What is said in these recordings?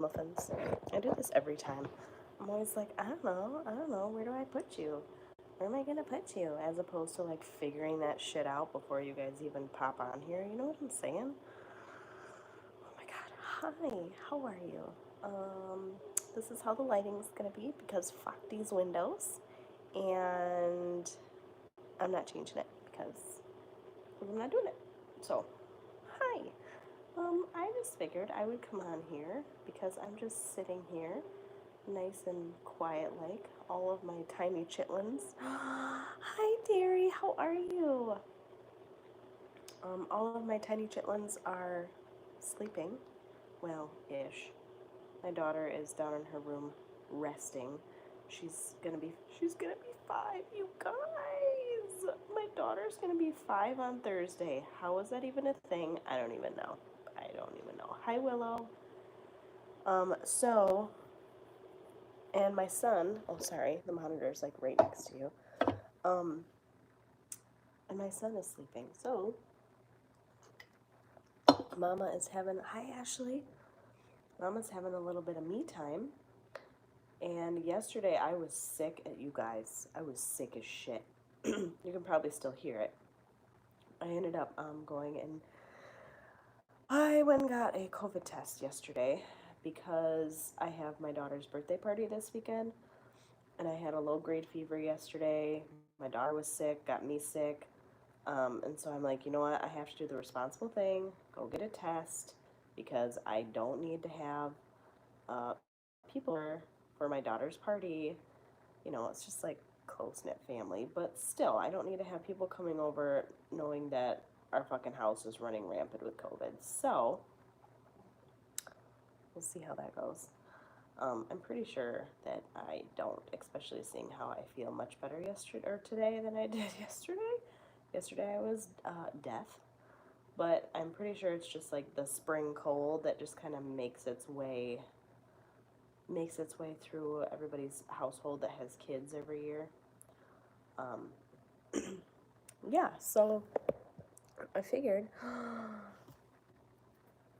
muffins. I do this every time. I'm always like, I don't know, where do I put you? Where am I gonna put you? As opposed to like figuring that shit out before you guys even pop on here. You know what I'm saying? Oh my god, hi, how are you? This is how the lighting is gonna be because fuck these windows. And I'm not changing it because I'm not doing it. So, hi. I just figured I would come on here because I'm just sitting here, nice and quiet like, all of my tiny chitlins. Hi, dearie, how are you? All of my tiny chitlins are sleeping, well, ish. My daughter is down in her room resting. She's gonna be 5, you guys. My daughter's gonna be 5 on Thursday. How is that even a thing? I don't even know. I don't even know. Hi, Willow. So, and my son, oh, sorry, the monitor's like right next to you. Um, and my son is sleeping. So, Mama is having, hi, Ashley. Mama's having a little bit of me time. And yesterday I was sick at you guys. I was sick as shit. You can probably still hear it. I ended up going and I went and got a COVID test yesterday because I have my daughter's birthday party this weekend. And I had a low-grade fever yesterday. My daughter was sick, got me sick. And so I'm like, you know what? I have to do the responsible thing, go get a test, because I don't need to have people for my daughter's party. You know, it's just like close-knit family. But still, I don't need to have people coming over knowing that our fucking house is running rampant with COVID. So, we'll see how that goes. I'm pretty sure that I don't, especially seeing how I feel much better yesterday or today than I did yesterday. Yesterday I was deaf, but I'm pretty sure it's just like the spring cold that just kind of makes its way through everybody's household that has kids every year. Yeah, so I figured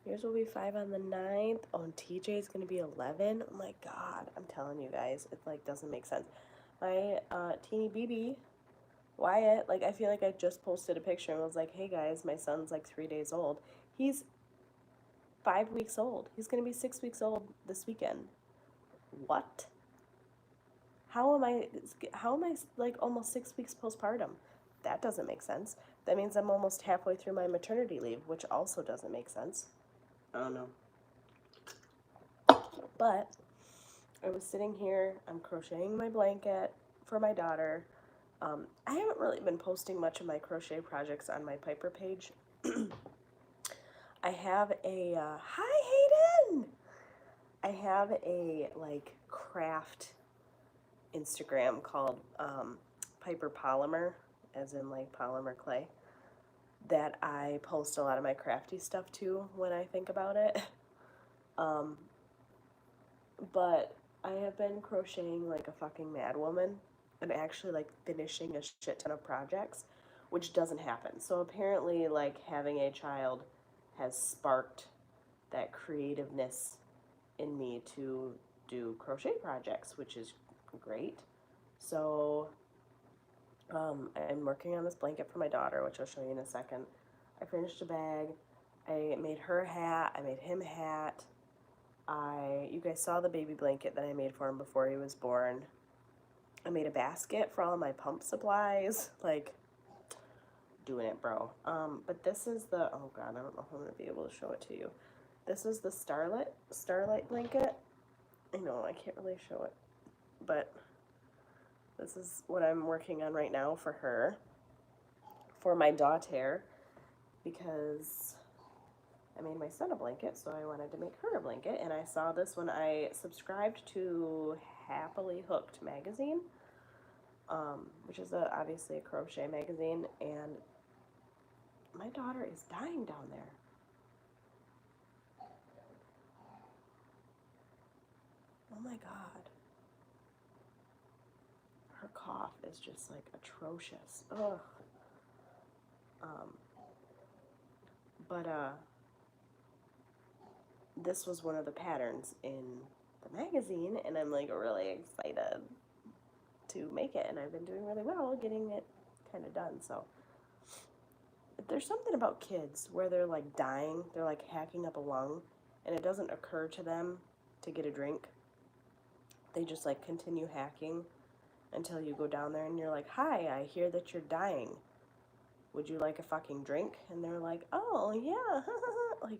yours will be 5 on the 9th. Oh, and TJ's gonna be 11. Oh my god, I'm telling you guys, it like doesn't make sense. My teeny BB Wyatt, like, I feel like I just posted a picture and was like, hey guys, my son's like 3 days old. He's 5 weeks old. He's gonna be 6 weeks old this weekend. What? How am I like almost 6 weeks postpartum? That doesn't make sense. That means I'm almost halfway through my maternity leave, which also doesn't make sense. I don't know. But I was sitting here, I'm crocheting my blanket for my daughter. I haven't really been posting much of my crochet projects on my Piper page. I have a, hi Hayden! I have a, like, craft Instagram called Piper Polymer, as in, like, polymer clay, that I post a lot of my crafty stuff to when I think about it. But I have been crocheting like a fucking mad woman and actually like finishing a shit ton of projects, which doesn't happen. So apparently, like, having a child has sparked that creativeness in me to do crochet projects, which is great. So I'm working on this blanket for my daughter, which I'll show you in a second. I finished a bag. I made her a hat. I made him a hat. You guys saw the baby blanket that I made for him before he was born. I made a basket for all of my pump supplies, like, doing it, bro. But this is the, oh god, I don't know if I'm gonna be able to show it to you. This is the Starlight blanket. I know, I can't really show it, but this is what I'm working on right now for her, for my daughter, because I made my son a blanket, so I wanted to make her a blanket, and I saw this when I subscribed to Happily Hooked magazine, which is obviously a crochet magazine, and my daughter is dying down there. Oh my god. Her cough is just like atrocious. Ugh. But this was one of the patterns in the magazine, and I'm like really excited to make it, and I've been doing really well getting it kind of done. So there's something about kids where they're like dying, they're like hacking up a lung, and it doesn't occur to them to get a drink. They just like continue hacking until you go down there and you're like, hi, I hear that you're dying. Would you like a fucking drink? And they're like, oh, yeah. Like,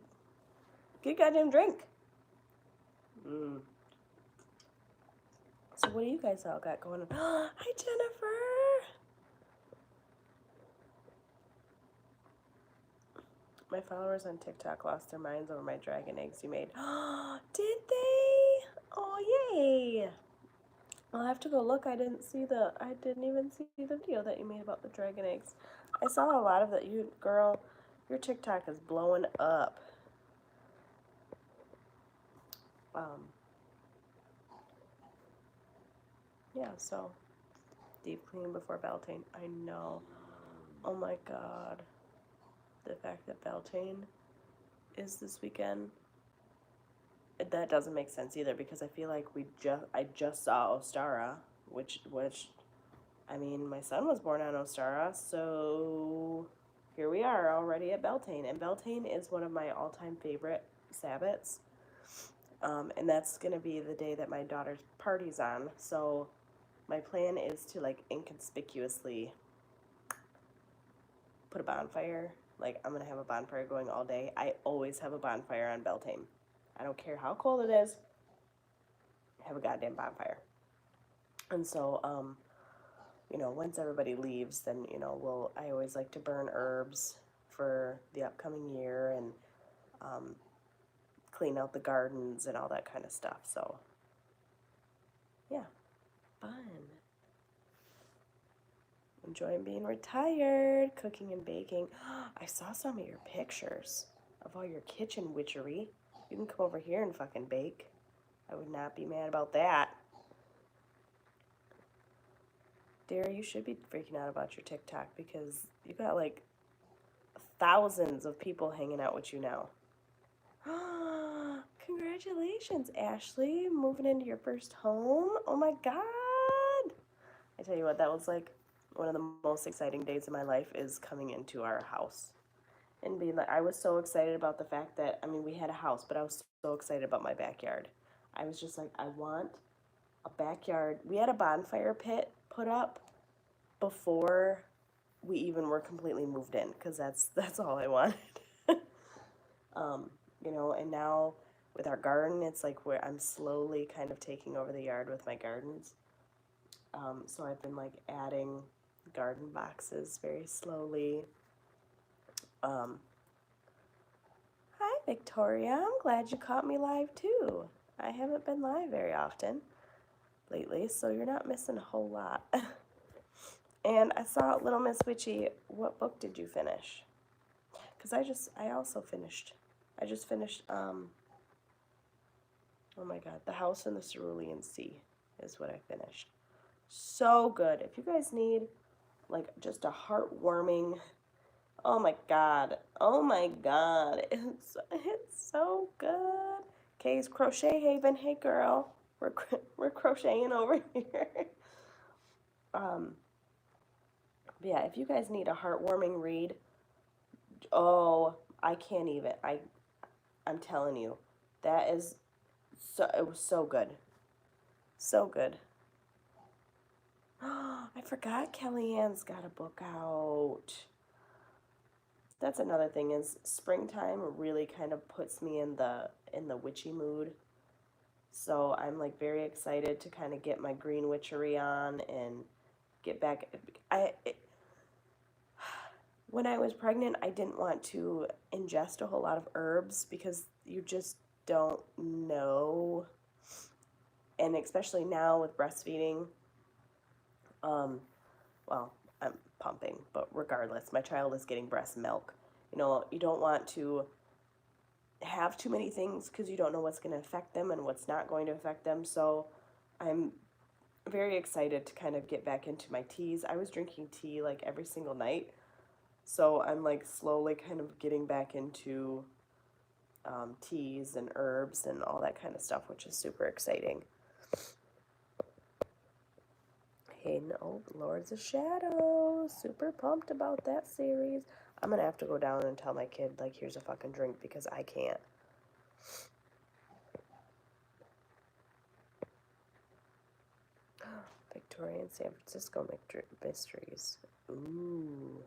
get a goddamn drink. So what do you guys all got going on? Hi, Jennifer. My followers on TikTok lost their minds over my dragon eggs you made. Did they? Oh, yay. I'll have to go look. I didn't even see the video that you made about the dragon eggs. I saw a lot of that. Girl, your TikTok is blowing up. Yeah, so deep clean before Beltane. I know. Oh my god. The fact that Beltane is this weekend, that doesn't make sense either, because I feel like I just saw Ostara, which I mean, my son was born on Ostara, so here we are already at Beltane, and Beltane is one of my all-time favorite Sabbats, and that's gonna be the day that my daughter's party's on. So my plan is to like inconspicuously put a bonfire. Like, I'm gonna have a bonfire going all day. I always have a bonfire on Beltane. I don't care how cold it is. Have a goddamn bonfire. And so, you know, once everybody leaves, then, you know, I always like to burn herbs for the upcoming year, and clean out the gardens and all that kind of stuff. So, yeah, fun. Enjoying being retired, cooking and baking. I saw some of your pictures of all your kitchen witchery. You can come over here and fucking bake. I would not be mad about that. Dara, you should be freaking out about your TikTok, because you got like thousands of people hanging out with you now. Congratulations, Ashley, moving into your first home. Oh my god. I tell you what, that was like one of the most exciting days of my life, is coming into our house. And being like, I was so excited about the fact that, I mean, we had a house, but I was so excited about my backyard. I was just like, I want a backyard. We had a bonfire pit put up before we even were completely moved in, because that's all I wanted. You know, and now with our garden, it's like where I'm slowly kind of taking over the yard with my gardens. So I've been like adding garden boxes very slowly. Hi, Victoria. I'm glad you caught me live too. I haven't been live very often lately, so you're not missing a whole lot. And I saw Little Miss Witchy. What book did you finish? Because I just finished, oh my god, The House in the Cerulean Sea is what I finished. So good. If you guys need, like, just a heartwarming, oh my god, it's so good. Kay's Crochet Haven. Hey girl, we're crocheting over here. Yeah, if you guys need a heartwarming read, oh, I can't even. I'm telling you, it was so good. So good. I forgot Kellyanne's got a book out. That's another thing, is springtime really kind of puts me in the witchy mood. So I'm like very excited to kind of get my green witchery on and get back. When I was pregnant, I didn't want to ingest a whole lot of herbs, because you just don't know. And especially now with breastfeeding, well, I'm pumping, but regardless, my child is getting breast milk. You know, you don't want to have too many things, because you don't know what's going to affect them and what's not going to affect them. So I'm very excited to kind of get back into my teas. I was drinking tea like every single night. So I'm like slowly kind of getting back into teas and herbs and all that kind of stuff, which is super exciting. Hayden, oh, Lords of Shadow, super pumped about that series. I'm gonna have to go down and tell my kid, like, here's a fucking drink, because I can't. Victorian San Francisco mysteries. Ooh.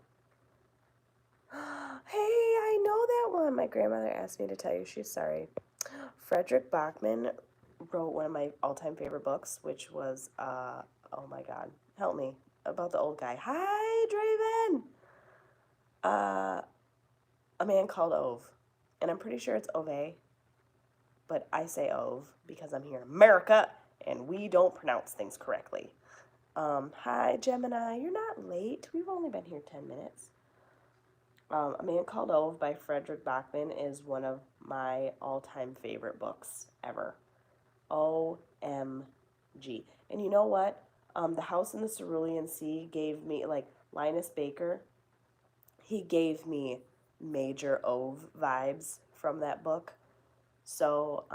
Hey, I know that one. My grandmother asked me to tell you. She's sorry. Frederick Bachman wrote one of my all-time favorite books, which was, oh my God, help me, about the old guy. Hi, Draven! A Man Called Ove. And I'm pretty sure it's Ove, but I say Ove because I'm here in America, and we don't pronounce things correctly. Hi, Gemini. You're not late. We've only been here 10 minutes. A Man Called Ove by Frederick Bachman is one of my all-time favorite books ever. OMG. And you know what? The House in the Cerulean Sea gave me, like, Linus Baker, he gave me major Ove vibes from that book. So,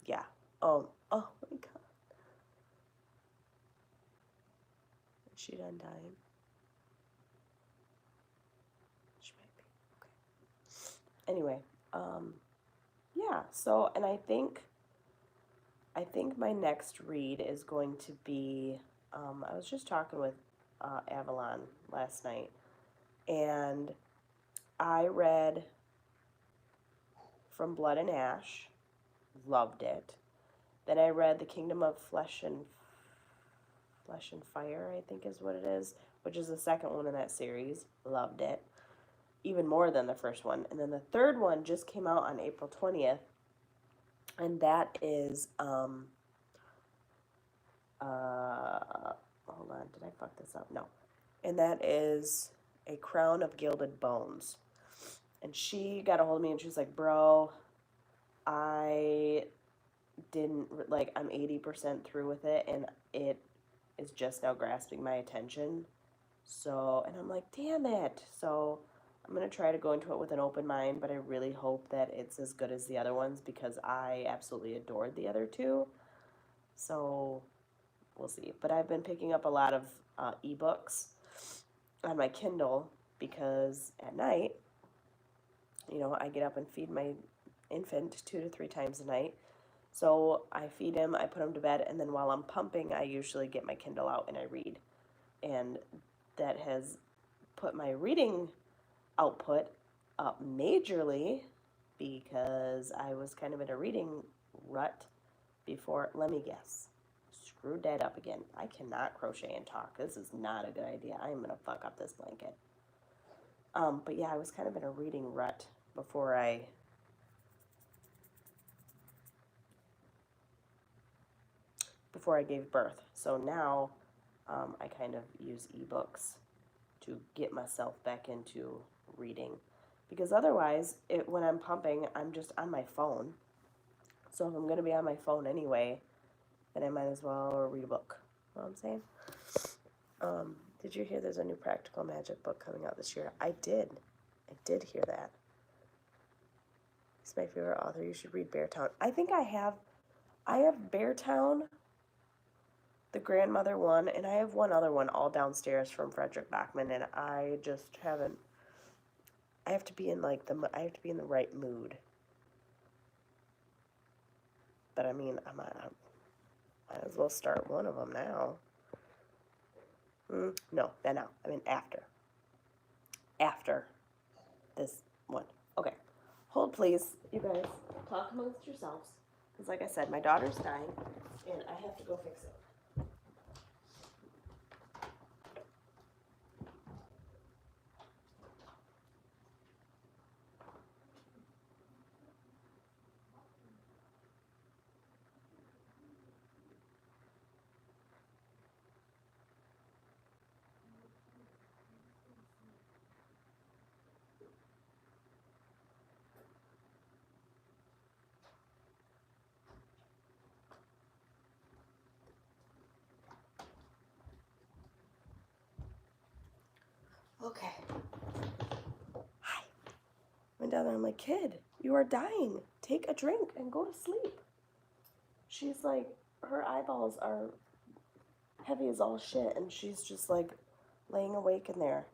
yeah. Oh my God. Is she done dying? She might be. Okay. Anyway, yeah. So, and I think my next read is going to be, I was just talking with Avalon last night, and I read From Blood and Ash, loved it. Then I read The Kingdom of Flesh and Fire, I think is what it is, which is the second one in that series. Loved it. Even more than the first one. And then the third one just came out on April 20th, and that is, hold on, did I fuck this up? No. And that is A Crown of Gilded Bones. And she got a hold of me and she was like, bro, I didn't, like, I'm 80% through with it, and it is just now grasping my attention. So, and I'm like, damn it. So I'm going to try to go into it with an open mind, but I really hope that it's as good as the other ones, because I absolutely adored the other two. So we'll see. But I've been picking up a lot of ebooks on my Kindle, because at night, you know, I get up and feed my infant 2 to 3 times a night. So I feed him, I put him to bed, and then while I'm pumping, I usually get my Kindle out and I read. And that has put my reading output up majorly, because I was kind of in a reading rut before. Let me guess. Screwed that up again. I cannot crochet and talk. This is not a good idea. I am going to fuck up this blanket. But yeah, I was kind of in a reading rut before I gave birth. So now I kind of use ebooks to get myself back into reading, because otherwise, when I'm pumping, I'm just on my phone. So if I'm going to be on my phone anyway, then I might as well read a book. You know what I'm saying? Did you hear there's a new Practical Magic book coming out this year? I did hear that. He's my favorite author. You should read Beartown. I think I have Beartown, the grandmother one, and I have one other one all downstairs from Frederick Bachman, and I just haven't. I have to be in the right mood. But I mean, I might as well start one of them now. No, then now. I mean after. After this one. Okay. Hold, please. You guys, talk amongst yourselves. Because like I said, my daughter's dying, and I have to go fix it. Okay. Hi. Went down there, I'm like, kid, You are dying. Take a drink and go to sleep. She's like, her eyeballs are heavy as all shit, and she's just like laying awake in there,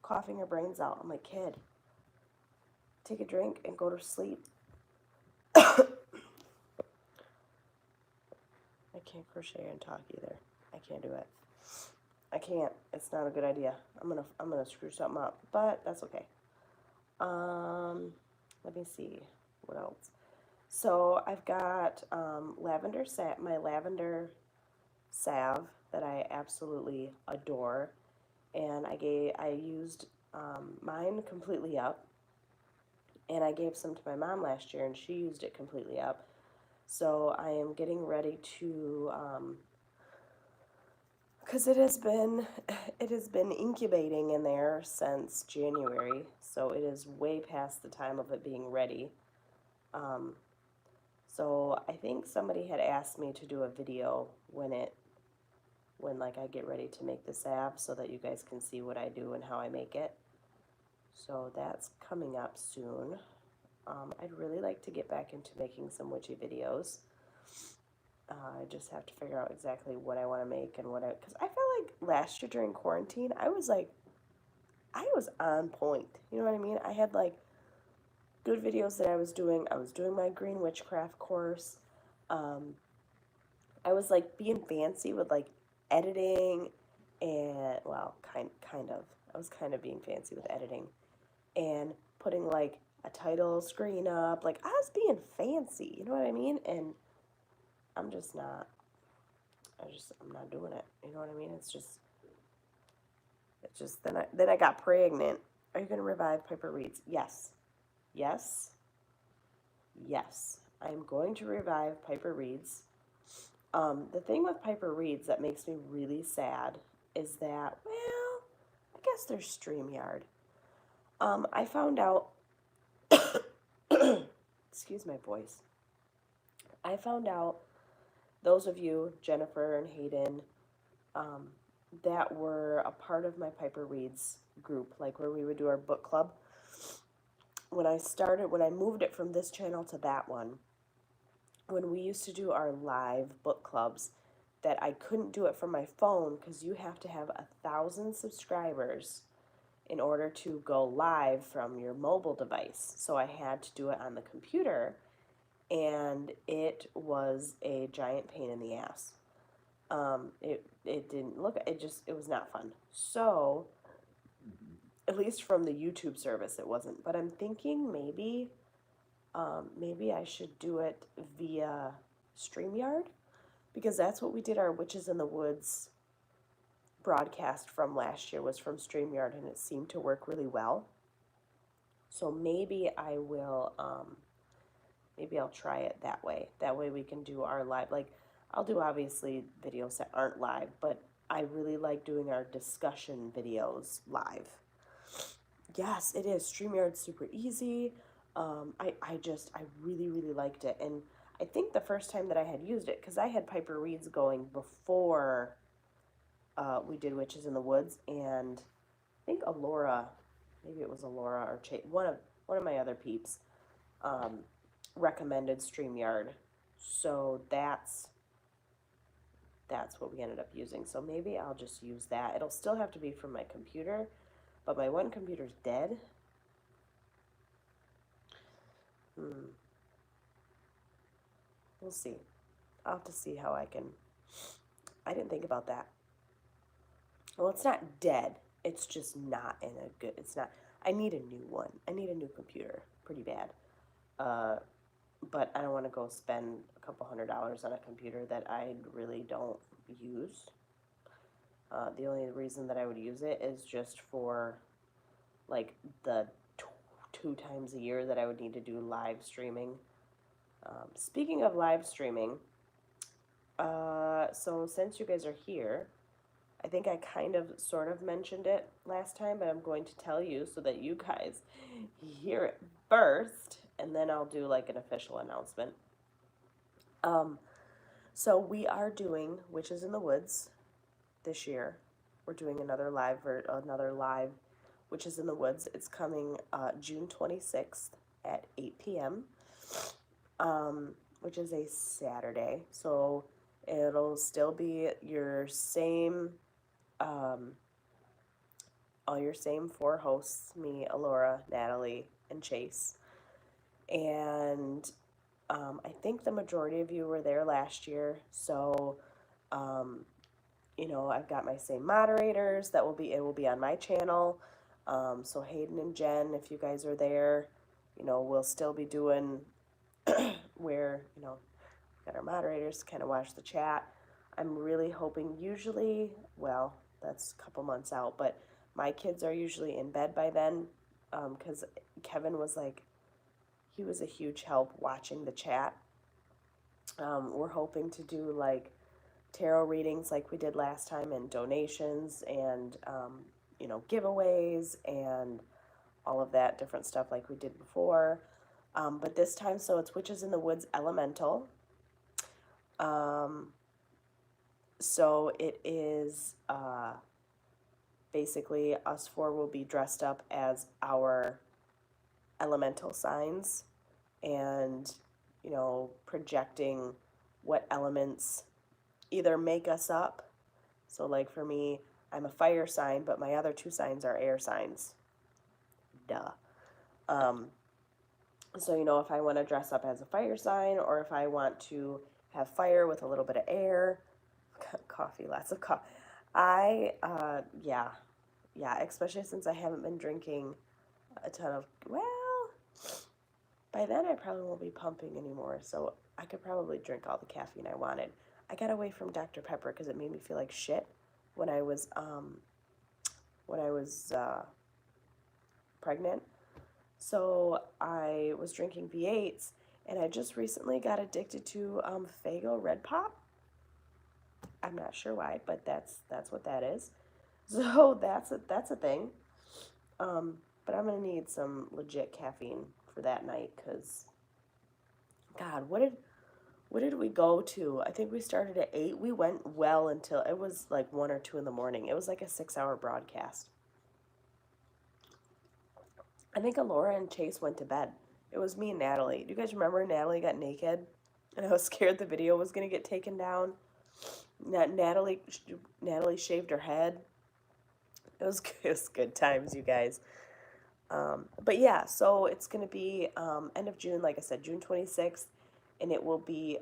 coughing her brains out. I'm like, kid, take a drink and go to sleep. I can't crochet and talk either. I can't do it. I can't. It's not a good idea. I'm gonna screw something up, but that's okay. Let me see what else. So I've got my lavender salve that I absolutely adore, and I used mine completely up, and I gave some to my mom last year, and she used it completely up. So I am getting ready to, because it has been incubating in there since January, so it is way past the time of it being ready. So I think somebody had asked me to do a video when like I get ready to make the salve so that you guys can see what I do and how I make it. So that's coming up soon. I'd really like to get back into making some witchy videos. I just have to figure out exactly what I want to make and because I felt like last year during quarantine, I was on point. You know what I mean? I had like good videos that I was doing. I was doing my green witchcraft course. I was like being fancy with like editing and, well, kind of. I was kind of being fancy with editing and putting like a title screen up. Like I was being fancy, you know what I mean? And I'm just not. I'm not doing it. You know what I mean? It's just then I got pregnant. Are you going to revive Piper Reeds? Yes. Yes. Yes. I'm going to revive Piper Reeds. The thing with Piper Reeds that makes me really sad is that, well, I guess there's StreamYard. I found out, excuse my voice. I found out, those of you, Jennifer and Hayden, that were a part of my Piper Reeds group, like where we would do our book club. When I moved it from this channel to that one, when we used to do our live book clubs, that I couldn't do it from my phone because you have to have 1,000 subscribers in order to go live from your mobile device. So I had to do it on the computer, and it was a giant pain in the ass. It didn't look, it was not fun. So, at least from the YouTube service, it wasn't. But I'm thinking maybe I should do it via StreamYard, because that's what we did our Witches in the Woods broadcast from last year, was from StreamYard, and it seemed to work really well. So maybe I will, maybe I'll try it that way. That way we can do our live, like, I'll do obviously videos that aren't live, but I really like doing our discussion videos live. Yes, it is. StreamYard's super easy. I really, really liked it. And I think the first time that I had used it, because I had Piper Reeds going before we did Witches in the Woods, and I think Alora, maybe it was Alora or Chit, one of my other peeps, recommended StreamYard. So that's what we ended up using. So maybe I'll just use that. It'll still have to be from my computer, but my one computer's dead. We'll see. I'll have to see how I can. I didn't think about that. Well, it's not dead. It's just not in a good. It's not. I need a new one. I need a new computer, pretty bad. But I don't want to go spend a couple $100 on a computer that I really don't use. The only reason that I would use it is just for, like, the 2 times a year that I would need to do live streaming. Speaking of live streaming, so since you guys are here, I think I kind of sort of mentioned it last time, but I'm going to tell you so that you guys hear it first, and then I'll do like an official announcement. So we are doing Witches in the Woods this year. We're doing another live Witches in the Woods. It's coming June 26th. at 8 p.m., which is a Saturday. So it'll still be your same, all your same four hosts, me, Alora, Natalie, and Chase. And I think the majority of you were there last year, so you know, I've got my same moderators. It will be on my channel. So Hayden and Jen, if you guys are there, you know, we'll still be doing where, you know, got our moderators to kind of watch the chat. I'm really hoping usually, well, that's a couple months out, but my kids are usually in bed by then, because Kevin was like, he was a huge help watching the chat. We're hoping to do like tarot readings like we did last time, and donations, and you know, giveaways and all of that different stuff like we did before. But this time, so it's Witches in the Woods Elemental. So it is basically us four will be dressed up as our elemental signs, and you know, projecting what elements either make us up. So like for me, I'm a fire sign, but my other two signs are air signs. Duh. So, you know, if I want to dress up as a fire sign, or if I want to have fire with a little bit of air, coffee, lots of coffee. Yeah, especially since I haven't been drinking a ton of, well, by then I probably won't be pumping anymore, so I could probably drink all the caffeine I wanted. I got away from Dr. Pepper because it made me feel like shit when I was pregnant. So I was drinking V8s, and I just recently got addicted to Faygo Red Pop. I'm not sure why, but that's what that is. So that's a thing. But I'm gonna need some legit caffeine for that night, because God, what did we go to? I think we started at 8. We went well until it was like 1 or 2 in the morning. It was like a 6-hour broadcast. I think Alora and Chase went to bed. It was me and Natalie. Do you guys remember Natalie got naked? And I was scared the video was going to get taken down. Natalie shaved her head. It was good times, you guys. But yeah, so it's going to be end of June, like I said, June 26th. And it will be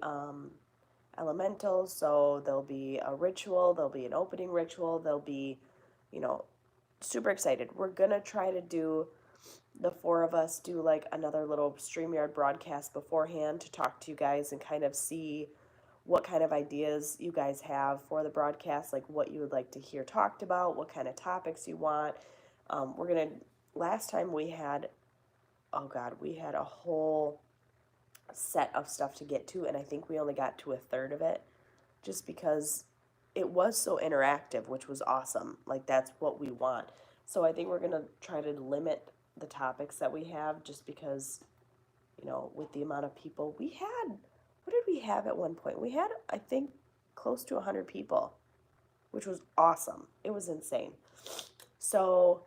elementals. So there'll be a ritual. There'll be an opening ritual. There'll be, you know, super excited. We're going to try to do... the four of us do like another little StreamYard broadcast beforehand to talk to you guys and kind of see what kind of ideas you guys have for the broadcast, like what you would like to hear talked about, what kind of topics you want. Last time we had, oh God, we had a whole set of stuff to get to, and I think we only got to a third of it just because it was so interactive, which was awesome. Like, that's what we want. So I think we're going to try to limit the topics that we have, just because, you know, with the amount of people we had, what did we have at one point? We had, I think, close to 100 people, which was awesome. It was insane. So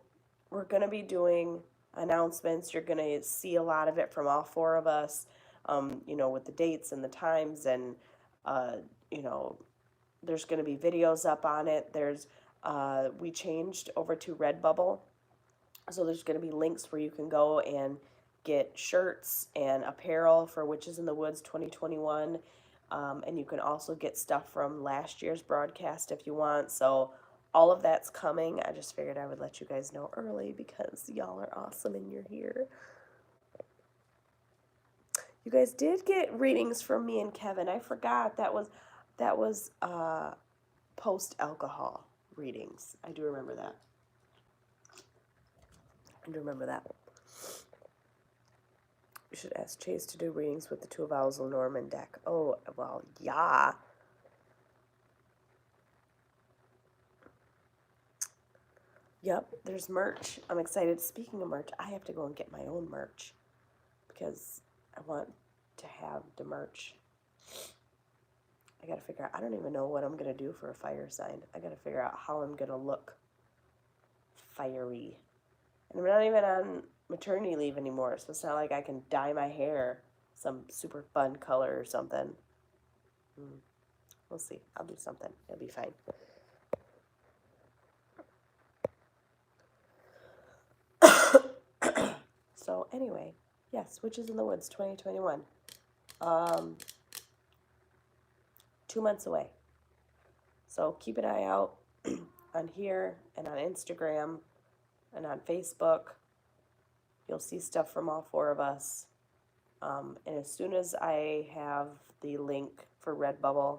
we're going to be doing announcements. You're going to see a lot of it from all four of us, you know, with the dates and the times, and, you know, there's going to be videos up on it. We changed over to Redbubble. So there's going to be links where you can go and get shirts and apparel for Witches in the Woods 2021. And you can also get stuff from last year's broadcast if you want. So all of that's coming. I just figured I would let you guys know early because y'all are awesome and you're here. You guys did get readings from me and Kevin. I forgot that was post-alcohol readings. I do remember that. You should ask Chase to do readings with the Two of Owls Norman deck. Oh, well, yeah. Yep, there's merch. I'm excited. Speaking of merch, I have to go and get my own merch because I want to have the merch. I gotta figure out, I don't even know what I'm gonna do for a fire sign. I gotta figure out how I'm gonna look fiery. And I'm not even on maternity leave anymore, so it's not like I can dye my hair some super fun color or something. We'll see. I'll do something. It'll be fine. So anyway, yes, Witches in the Woods 2021. 2 months away. So keep an eye out on here and on Instagram and on Facebook. You'll see stuff from all four of us. And as soon as I have the link for Redbubble,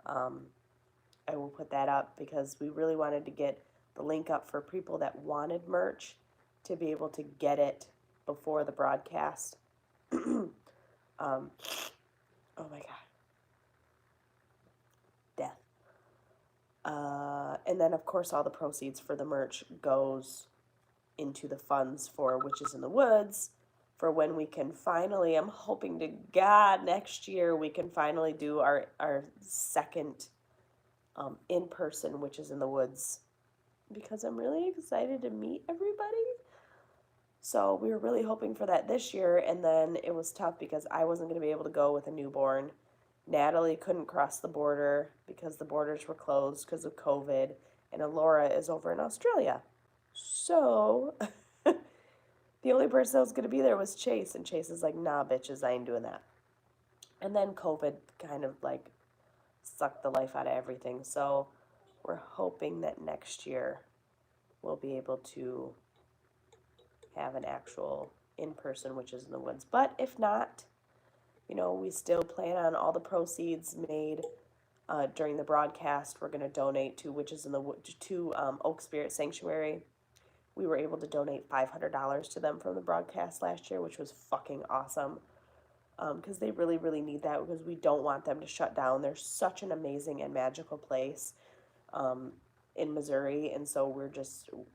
I will put that up, because we really wanted to get the link up for people that wanted merch to be able to get it before the broadcast. Oh my God. Death. And then, of course, all the proceeds for the merch goes into the funds for Witches in the Woods, for when we can finally, I'm hoping to God next year we can finally do our second in-person Witches in the Woods, because I'm really excited to meet everybody. So we were really hoping for that this year, and then it was tough because I wasn't going to be able to go with a newborn. Natalie couldn't cross the border because the borders were closed because of COVID, and Alora is over in Australia. So the only person that was going to be there was Chase, and Chase is like, nah, bitches, I ain't doing that. And then COVID kind of like sucked the life out of everything. So we're hoping that next year we'll be able to have an actual in-person Witches in the Woods. But if not, we still plan on all the proceeds made during the broadcast. We're going to donate to Witches in the Woods, to Oak Spirit Sanctuary. We were able to donate $500 to them from the broadcast last year, which was fucking awesome. Because they really, really need that, because we don't want them to shut down. They're such an amazing and magical place in Missouri, and so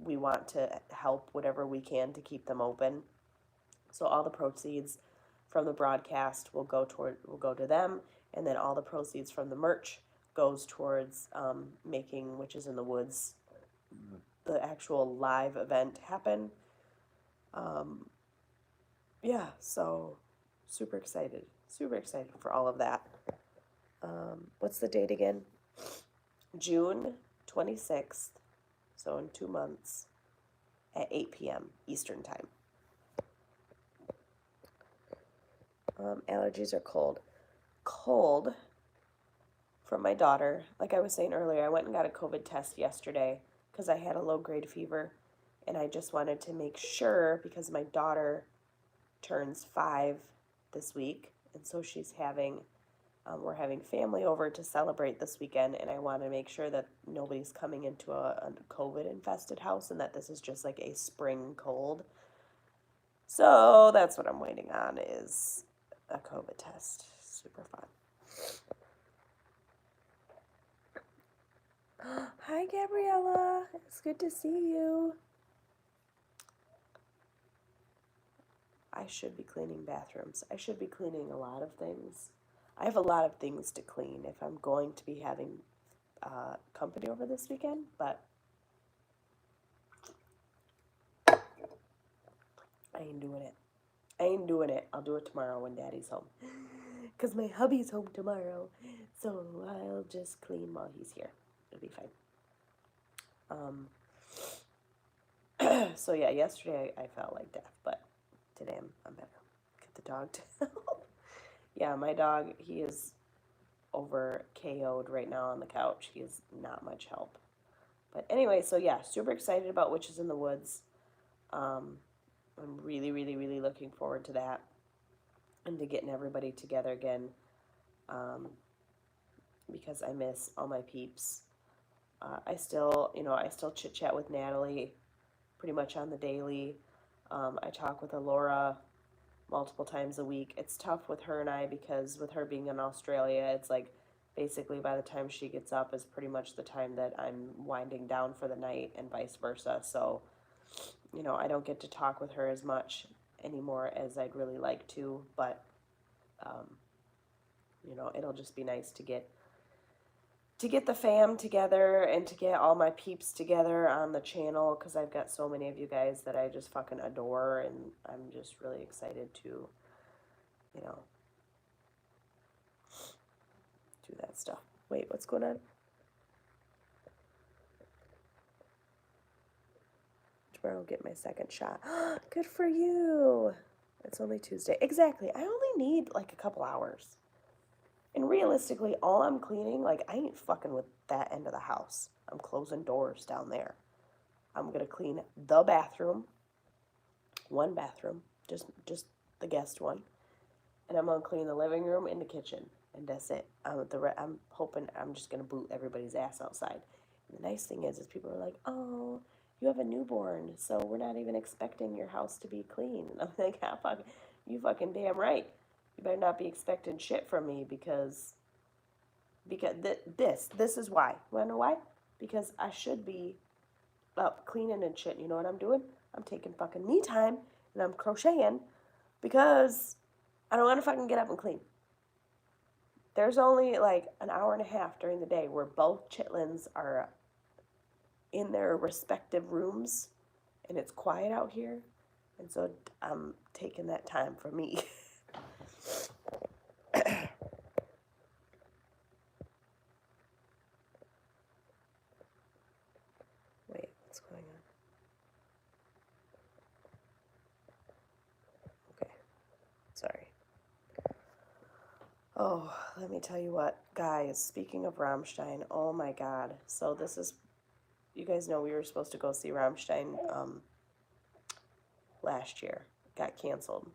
we want to help whatever we can to keep them open. So all the proceeds from the broadcast will go to them, and then all the proceeds from the merch goes towards making Witches in the Woods, the actual live event, happen. Yeah, so super excited for all of that. What's the date again? June 26th, so in 2 months, at 8 p.m. Eastern Time. Allergies are cold. Cold from my daughter. Like I was saying earlier, I went and got a COVID test yesterday because I had a low-grade fever, and I just wanted to make sure, because my daughter turns 5 this week, and so we're having family over to celebrate this weekend, and I want to make sure that nobody's coming into a COVID-infested house, and that this is just like a spring cold. So that's what I'm waiting on, is a COVID test. Super fun. Hi, Gabriella. It's good to see you. I should be cleaning bathrooms. I should be cleaning a lot of things. I have a lot of things to clean if I'm going to be having company over this weekend, but I ain't doing it. I'll do it tomorrow when Daddy's home, because my hubby's home tomorrow, so I'll just clean while he's here. It'll be fine. So yeah, yesterday I felt like death, but today I'm better. Get the dog to Yeah, my dog, he is over KO'd right now on the couch. He is not much help. But anyway, so yeah, super excited about Witches in the Woods. I'm really, really, really looking forward to that, and to getting everybody together again, because I miss all my peeps. I still chit chat with Natalie pretty much on the daily. I talk with Alora multiple times a week. It's tough with her and I, because with her being in Australia, it's like basically by the time she gets up is pretty much the time that I'm winding down for the night, and vice versa. So, I don't get to talk with her as much anymore as I'd really like to, but, it'll just be nice to get to get the fam together and to get all my peeps together on the channel, because I've got so many of you guys that I just fucking adore, and I'm just really excited to, you know, do that stuff. Wait, what's going on? Tomorrow I'll get my second shot. Good for you. It's only Tuesday. Exactly. I only need like a couple hours. And realistically, all I'm cleaning, like, I ain't fucking with that end of the house. I'm closing doors down there. I'm going to clean the bathroom. One bathroom. Just the guest one. And I'm going to clean the living room and the kitchen. And that's it. I'm hoping I'm just going to boot everybody's ass outside. And the nice thing is people are like, oh, you have a newborn, so we're not even expecting your house to be clean. And I'm like, you fucking damn right. You better not be expecting shit from me because this is why. You wanna know why? Because I should be up cleaning and shit. You know what I'm doing? I'm taking fucking me time and I'm crocheting because I don't want to fucking get up and clean. There's only like an hour and a half during the day where both chitlins are in their respective rooms and it's quiet out here. And so I'm taking that time for me. Wait, what's going on? Okay, sorry. Oh, let me tell you what, guys, speaking of Rammstein, oh my god. So this is, you guys know we were supposed to go see Rammstein last year. Got canceled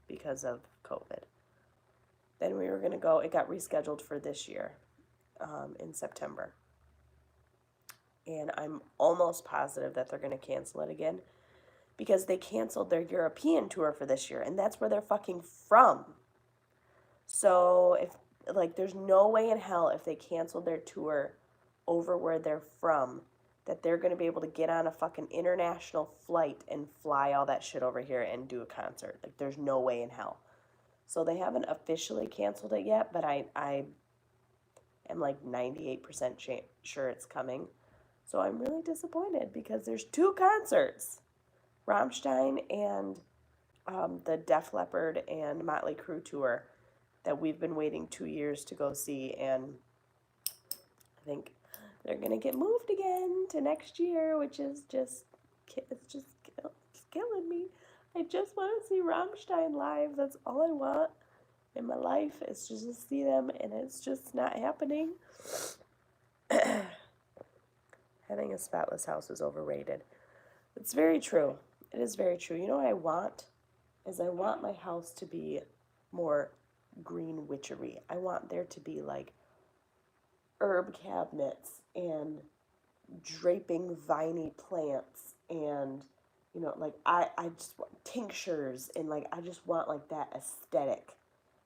because of COVID. Then we were going to go, it got rescheduled for this year in September. And I'm almost positive that they're going to cancel it again because they canceled their European tour for this year, and that's where they're fucking from. So if, like, there's no way in hell if they canceled their tour over where they're from that they're going to be able to get on a fucking international flight and fly all that shit over here and do a concert. Like, there's no way in hell. So they haven't officially canceled it yet, but I am like 98% sure it's coming. So I'm really disappointed because there's two concerts. Rammstein and the Def Leppard and Motley Crue tour that we've been waiting 2 years to go see, and I think they're going to get moved again to next year, which is just killing me. I just want to see Rammstein live. That's all I want in my life is just to see them, and it's just not happening. Having a spotless house is overrated. It's very true. It is very true. You know what I want? I want my house to be more green witchery. I want there to be like herb cabinets and draping viney plants and, you know, like I just want tinctures and like I just want like that aesthetic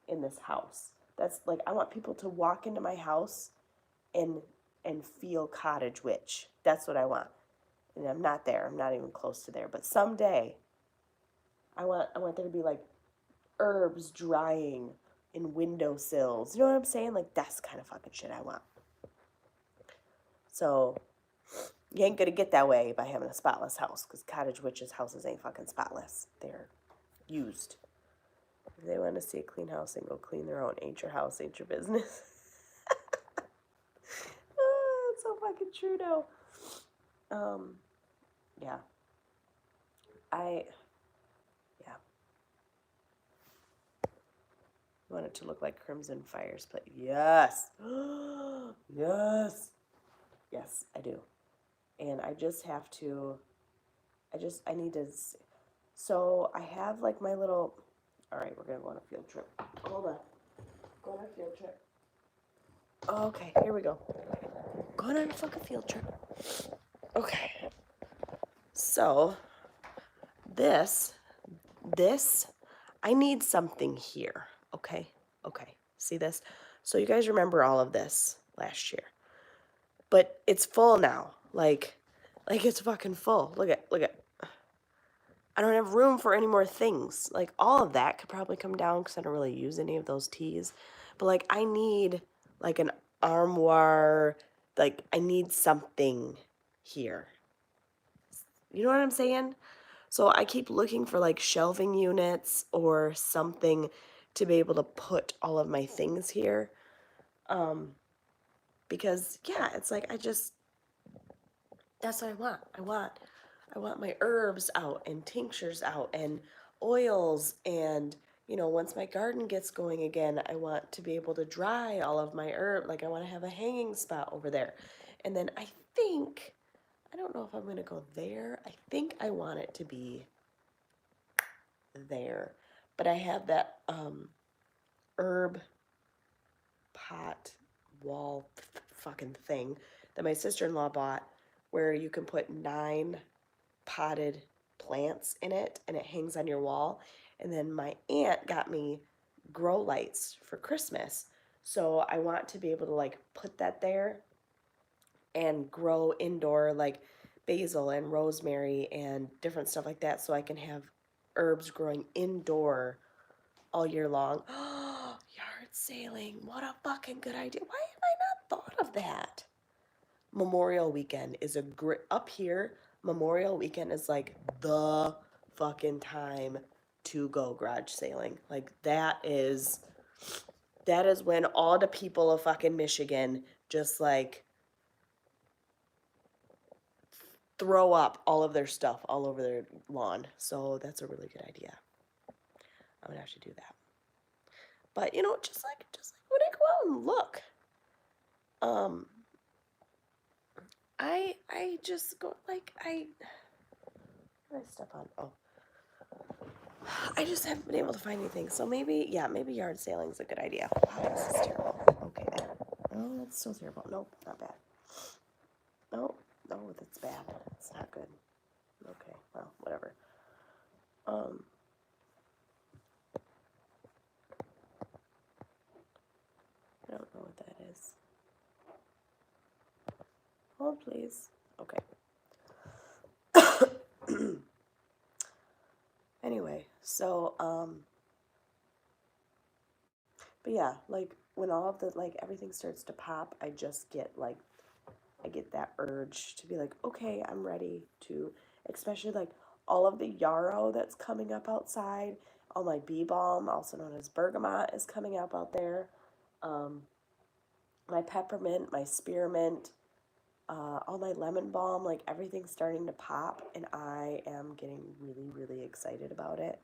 in this house. That's like I want people to walk into my house and feel cottage witch. That's what I want. And I'm not there. I'm not even close to there. But someday I want there to be like herbs drying in windowsills. You know what I'm saying? Like that's the kind of fucking shit I want. So you ain't gonna get that way by having a spotless house, because cottage witches' houses ain't fucking spotless. They're used. If they want to see a clean house and go clean their own, ain't your house, ain't your business. It's so fucking true though. Yeah. You want it to look like Crimson Fire's plate. Yes. Yes. Yes, I do. And I just have to, I need to, so I have like my little, all right, we're going to go on a field trip. Hold on. Go on a field trip. Okay, here we go. Going on a fucking field trip. Okay. So, this, I need something here. Okay. See this? So you guys remember all of this last year. But it's full now. Like it's fucking full. Look at. I don't have room for any more things. Like all of that could probably come down because I don't really use any of those teas. But like I need like armoire. Like, I need something here. You know what I'm saying? So I keep looking for like shelving units or something to be able to put all of my things here. Because yeah, it's like that's what I want. I want my herbs out and tinctures out and oils, and once my garden gets going again, I want to be able to dry all of my herb. Like, I want to have a hanging spot over there. And then I don't know if I'm going to go there. I think I want it to be there. But I have that herb pot wall fucking thing that my sister-in-law bought, where you can put 9 potted plants in it and it hangs on your wall. And then my aunt got me grow lights for Christmas. So I want to be able to like put that there and grow indoor like basil and rosemary and different stuff like that, so I can have herbs growing indoor all year long. Yard sailing. What a fucking good idea. Why have I not thought of that? Memorial weekend is a great, up here, Memorial weekend is like the fucking time to go garage sailing. Like, that is when all the people of fucking Michigan just like throw up all of their stuff all over their lawn. So that's a really good idea. I'm gonna have to do that. But just like when I go out and look, I just go like I step on. Oh, I just haven't been able to find anything. So maybe yard sailing is a good idea. Wow, this is terrible. Okay, then. Oh, that's still terrible. Nope, not bad. No, that's bad. It's not good. Okay, well, whatever. I don't know what that is. Hold, please. Okay. Anyway, so, but yeah, like, when all of the, like, everything starts to pop, I just get, like, I get that urge to be like, okay, I'm ready to, especially, like, all of the yarrow that's coming up outside, all my bee balm, also known as bergamot, is coming up out there. Um, my peppermint, my spearmint, all my lemon balm, like, everything's starting to pop, and I am getting really, really excited about it.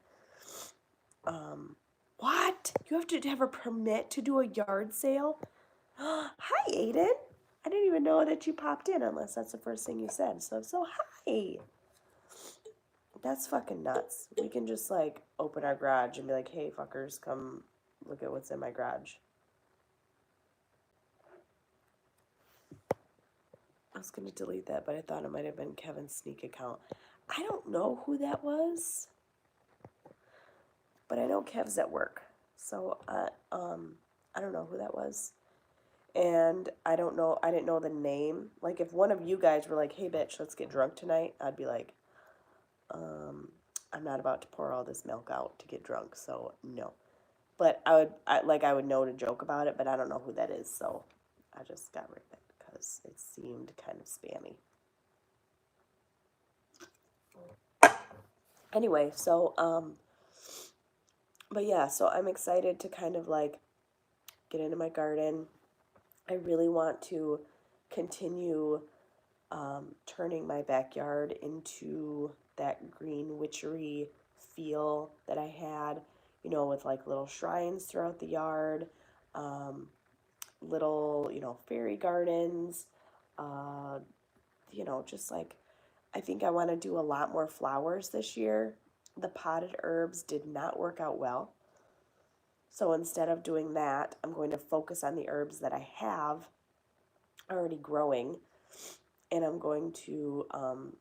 What? You have to have a permit to do a yard sale? Hi, Aiden. I didn't even know that you popped in, unless that's the first thing you said. So hi. That's fucking nuts. We can just, like, open our garage and be like, hey, fuckers, come look at what's in my garage. I was going to delete that, but I thought it might have been Kevin's sneak account. I don't know who that was, but I know Kev's at work. So, I don't know who that was. And I didn't know the name. Like, if one of you guys were like, hey, bitch, let's get drunk tonight, I'd be like, I'm not about to pour all this milk out to get drunk, so no. But I would know to joke about it, but I don't know who that is, so I just got rid of it because it seemed kind of spammy. Anyway, so, but yeah, so I'm excited to kind of like get into my garden. I really want to continue turning my backyard into that green witchery feel that I had, with like little shrines throughout the yard, little, fairy gardens, just like, I think I want to do a lot more flowers this year. The potted herbs did not work out well. So instead of doing that, I'm going to focus on the herbs that I have already growing, and I'm going to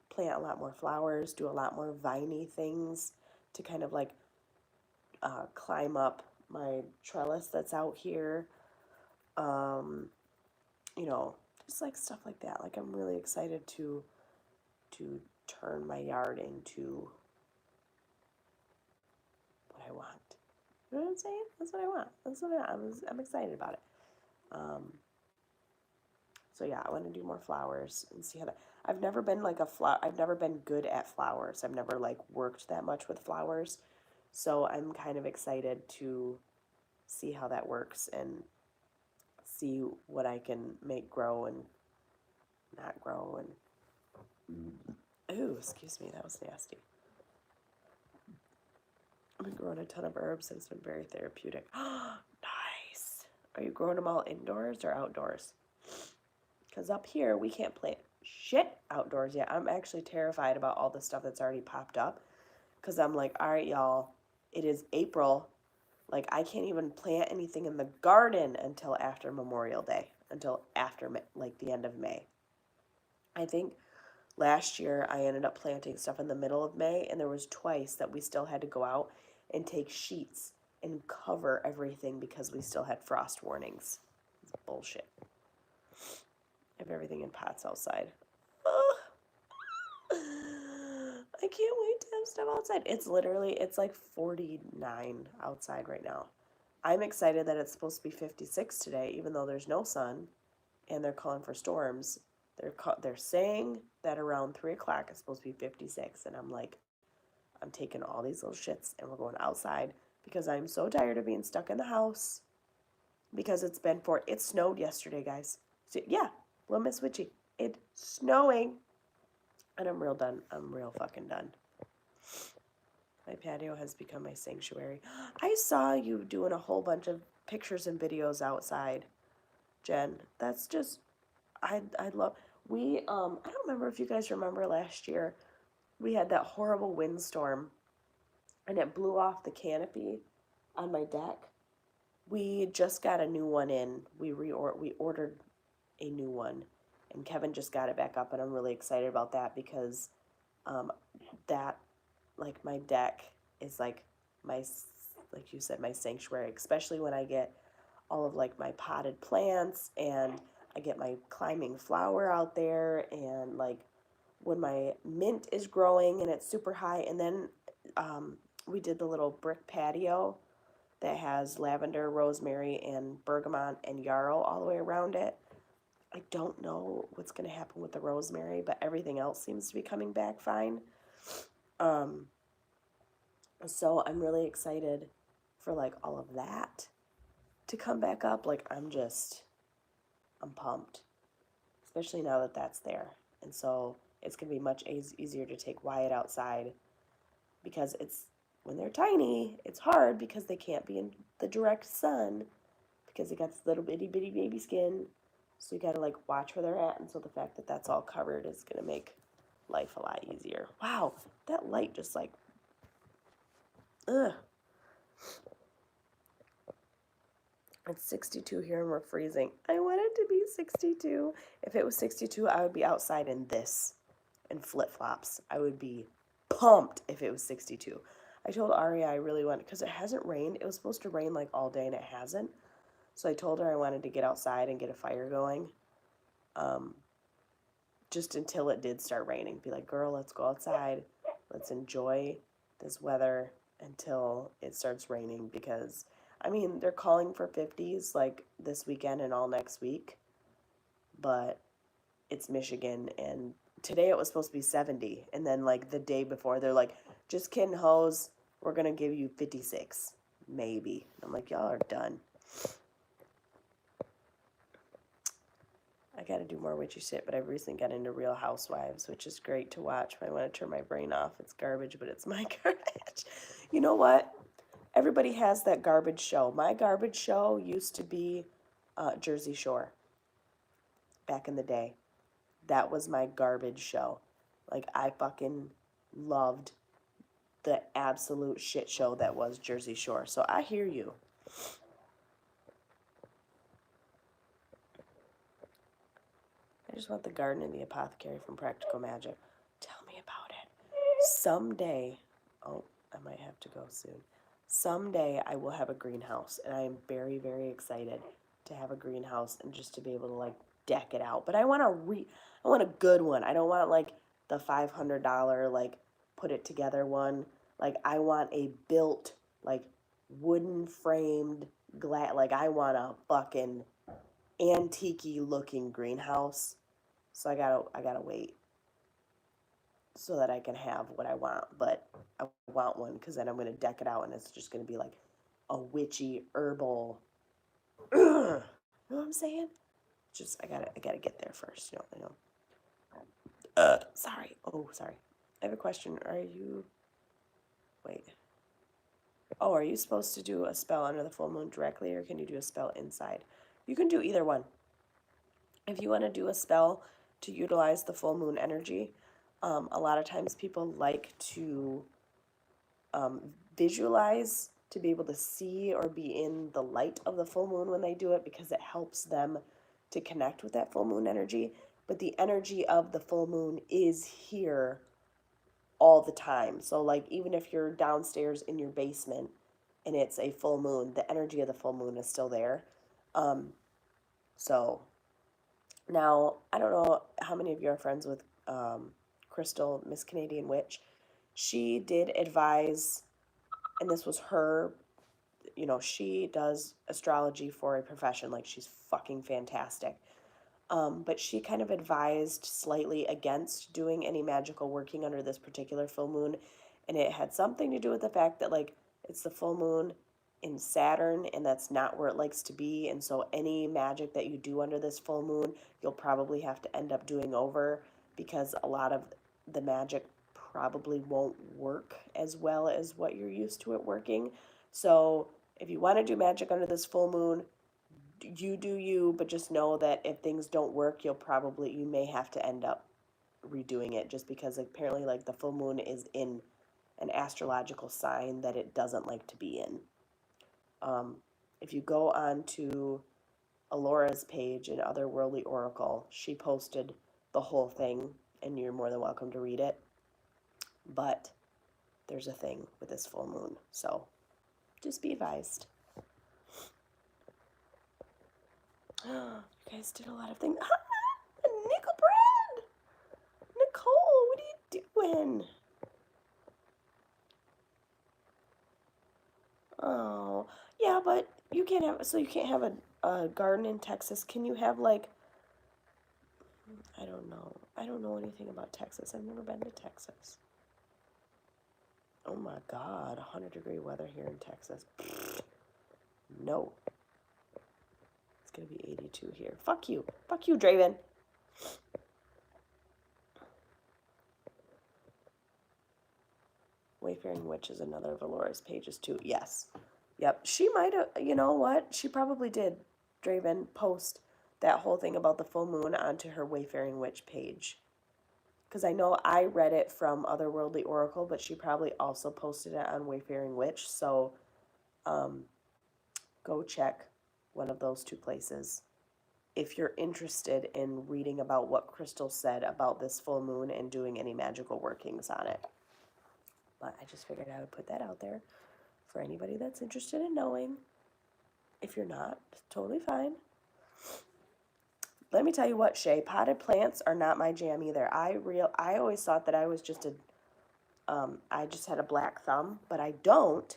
plant a lot more flowers, do a lot more viney things to kind of like climb up my trellis that's out here. Just like stuff like that. Like, I'm really excited to turn my yard into what I want. You know what I'm saying? That's what I want. I'm excited about it. So yeah, I want to do more flowers and see how that. I've never been like a flower. I've never been good at flowers. I've never like worked that much with flowers. So I'm kind of excited to see how that works and see what I can make grow and not grow and ooh, excuse me, that was nasty. I've been growing a ton of herbs and it's been very therapeutic. Nice. Are you growing them all indoors or outdoors? Because up here we can't plant shit outdoors yet. I'm actually terrified about all the stuff that's already popped up. Because I'm like, all right, y'all, it is April. Like, I can't even plant anything in the garden until after Memorial Day, until after, like, the end of May. I think last year I ended up planting stuff in the middle of May, and there was twice that we still had to go out and take sheets and cover everything because we still had frost warnings. It's bullshit. I have everything in pots outside. I can't wait to have stuff outside. It's like 49 outside right now. I'm excited that it's supposed to be 56 today, even though there's no sun, and they're calling for storms. They're saying that around 3 o'clock it's supposed to be 56, and I'm like, I'm taking all these little shits, and we're going outside, because I'm so tired of being stuck in the house, because it snowed yesterday, guys. So, yeah, Little Miss Witchy. It's snowing. And I'm real done. I'm real fucking done. My patio has become my sanctuary. I saw you doing a whole bunch of pictures and videos outside, Jen. That's just, I love, I don't remember if you guys remember last year, we had that horrible windstorm, and it blew off the canopy on my deck. We just got a new one in. We ordered a new one, and Kevin just got it back up, and I'm really excited about that because that, like, my deck is like like you said, my sanctuary, especially when I get all of like my potted plants and I get my climbing flower out there, and like when my mint is growing and it's super high. And then we did the little brick patio that has lavender, rosemary, and bergamot and yarrow all the way around it. I don't know what's going to happen with the rosemary, but everything else seems to be coming back fine. So I'm really excited for like all of that to come back up. Like I'm pumped, especially now that that's there. And so it's going to be much easier to take Wyatt outside, because when they're tiny, it's hard because they can't be in the direct sun because they got this little bitty baby skin. So you got to like watch where they're at. And so the fact that that's all covered is going to make life a lot easier. Wow, that light just like, ugh. It's 62 here and we're freezing. I want it to be 62. If it was 62, I would be outside in this, in flip-flops. I would be pumped if it was 62. I told Aria I really wanted, because it hasn't rained. It was supposed to rain like all day and it hasn't. So I told her I wanted to get outside and get a fire going. Just until it did start raining. Be like, girl, let's go outside. Let's enjoy this weather until it starts raining, because I mean, they're calling for 50s like this weekend and all next week, but it's Michigan, and today it was supposed to be 70, and then like the day before they're like, just kidding, hoes, we're gonna give you 56, maybe. I'm like, y'all are done. I gotta do more witchy shit, but I've recently got into Real Housewives, which is great to watch. I want to turn my brain off. It's garbage, but it's my garbage. You know what? Everybody has that garbage show. My garbage show used to be Jersey Shore back in the day. That was my garbage show. Like, I fucking loved the absolute shit show that was Jersey Shore. So I hear you. I just want the garden and the apothecary from Practical Magic. Tell me about it. Someday, oh, I might have to go soon. Someday I will have a greenhouse, and I am very, very excited to have a greenhouse and just to be able to like deck it out. But I want a good one. I don't want like the $500 like put it together one. Like I want a built like wooden framed glass. Like I want a fucking antique-y looking greenhouse. So I gotta wait so that I can have what I want. But I want one because then I'm gonna deck it out and it's just gonna be like a witchy herbal. You know what I'm saying? Just I gotta get there first. You know. Sorry. Oh, sorry. I have a question. Are you? Wait. Oh, are you supposed to do a spell under the full moon directly, or can you do a spell inside? You can do either one. If you want to do a spell to utilize the full moon energy, a lot of times people like to um, visualize to be able to see or be in the light of the full moon when they do it because it helps them to connect with that full moon energy. But the energy of the full moon is here all the time. So, like, even if you're downstairs in your basement and it's a full moon, the energy of the full moon is still there. Um, so, now, I don't know how many of you are friends with Crystal, Miss Canadian Witch. She did advise, and this was her, you know, she does astrology for a profession. Like, she's fucking fantastic. But she kind of advised slightly against doing any magical working under this particular full moon. And it had something to do with the fact that, like, it's the full moon in Saturn, and that's not where it likes to be. And so, any magic that you do under this full moon, you'll probably have to end up doing over because a lot of the magic probably won't work as well as what you're used to it working. So, if you want to do magic under this full moon, you do you, but just know that if things don't work, you may have to end up redoing it just because apparently like the full moon is in an astrological sign that it doesn't like to be in. Um, if you go on to Alora's page in Otherworldly Oracle, she posted the whole thing and you're more than welcome to read it. But there's a thing with this full moon, so just be advised. You guys did a lot of things. Nickel bread! Nicole, what are you doing? Oh, yeah, but you can't have, so you can't have a garden in Texas. Can you have like, I don't know. I don't know anything about Texas. I've never been to Texas. Oh my God, 100-degree weather here in Texas. No. It's gonna be 82 here. Fuck you. Fuck you, Draven. Wayfaring Witch is another of Alora's pages too. Yes. Yep. She might have, you know what? She probably did, Draven, post that whole thing about the full moon onto her Wayfaring Witch page. Because I know I read it from Otherworldly Oracle, but she probably also posted it on Wayfaring Witch. So go check one of those two places if you're interested in reading about what Crystal said about this full moon and doing any magical workings on it. But I just figured I would put that out there for anybody that's interested in knowing. If you're not, totally fine. Let me tell you what, Shay, potted plants are not my jam either. I always thought that I was just I just had a black thumb, but I don't.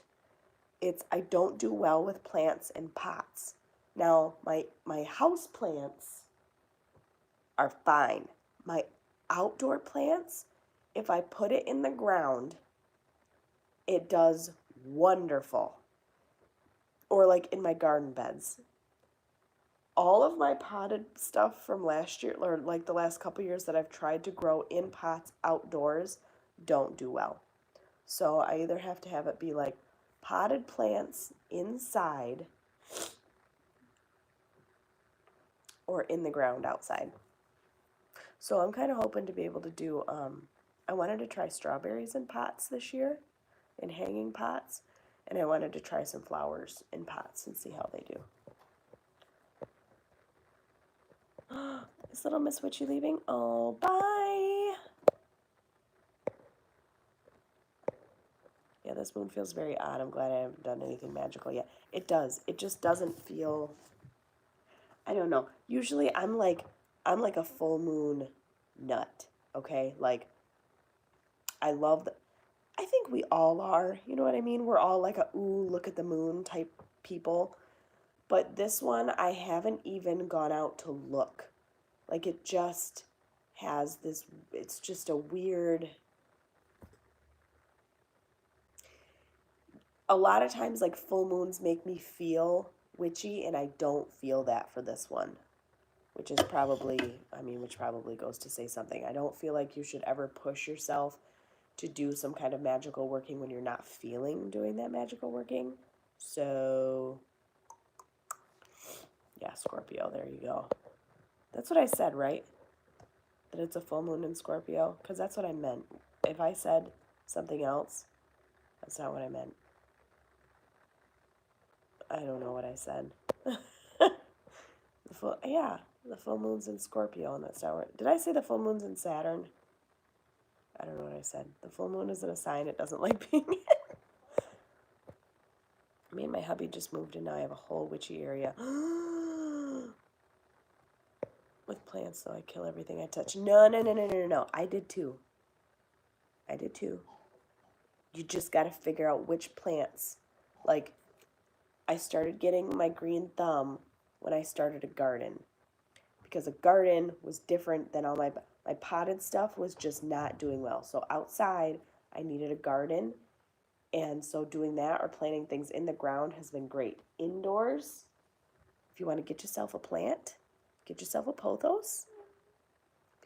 I don't do well with plants in pots. Now, my house plants are fine. My outdoor plants, if I put it in the ground, it does wonderful. Or like in my garden beds. All of my potted stuff from last year, or like the last couple years that I've tried to grow in pots outdoors, don't do well. So I either have to have it be like potted plants inside or in the ground outside. So I'm kind of hoping to be able to do, I wanted to try strawberries in pots this year, in hanging pots, and I wanted to try some flowers in pots and see how they do. Is little Miss Witchy leaving? Oh, bye! Yeah, this moon feels very odd. I'm glad I haven't done anything magical yet. It does. It just doesn't feel... I don't know. Usually I'm like a full moon nut, okay? Like, I love I think we all are, you know what I mean? We're all like a, ooh, look at the moon type people. But this one, I haven't even gone out to look. Like, it just has this, it's just a weird, a lot of times, like, full moons make me feel witchy, and I don't feel that for this one. Which is probably, I mean, which probably goes to say something. I don't feel like you should ever push yourself to do some kind of magical working when you're not feeling doing that magical working. So, yeah, Scorpio, there you go. That's what I said, right? That it's a full moon in Scorpio? Because that's what I meant. If I said something else, that's not what I meant. I don't know what I said. The full moon's in Scorpio, and that's not what... Did I say the full moon's in Saturn? I don't know what I said. The full moon isn't a sign it doesn't like being in. Me and my hubby just moved, and now I have a whole witchy area. With plants, though, I kill everything I touch. No. I did too. You just got to figure out which plants. Like, I started getting my green thumb when I started a garden. Because a garden was different than all my potted stuff was just not doing well. So outside, I needed a garden. And so doing that or planting things in the ground has been great. Indoors, if you want to get yourself a plant, get yourself a pothos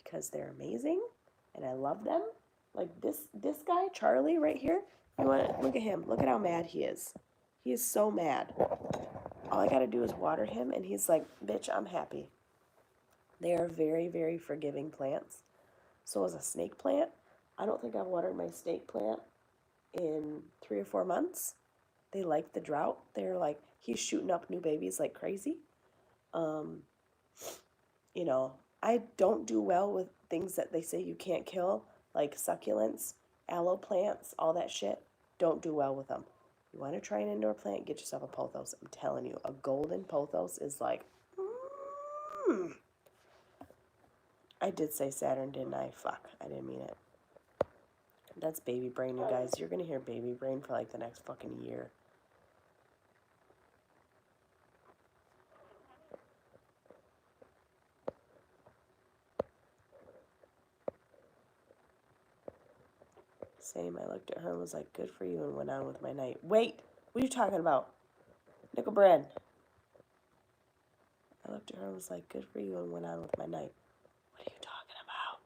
because they're amazing and I love them. Like this guy, Charlie, right here. You want to look at him. Look at how mad he is. He is so mad. All I got to do is water him and he's like, bitch, I'm happy. They are very, very forgiving plants. So is a snake plant. I don't think I've watered my snake plant in 3 or 4 months. They like the drought. They're like, he's shooting up new babies like crazy. You know, I don't do well with things that they say you can't kill, like succulents, aloe plants, all that shit. Don't do well with them. You want to try an indoor plant, get yourself a pothos. I'm telling you, a golden pothos is like, I did say Saturn, didn't I? Fuck, I didn't mean it. That's baby brain, you guys. You're going to hear baby brain for like the next fucking year. Same, I looked at her and was like, good for you, and went on with my night. Wait, what are you talking about? Nickel bread. I looked at her and was like, good for you, and went on with my night. What are you talking about?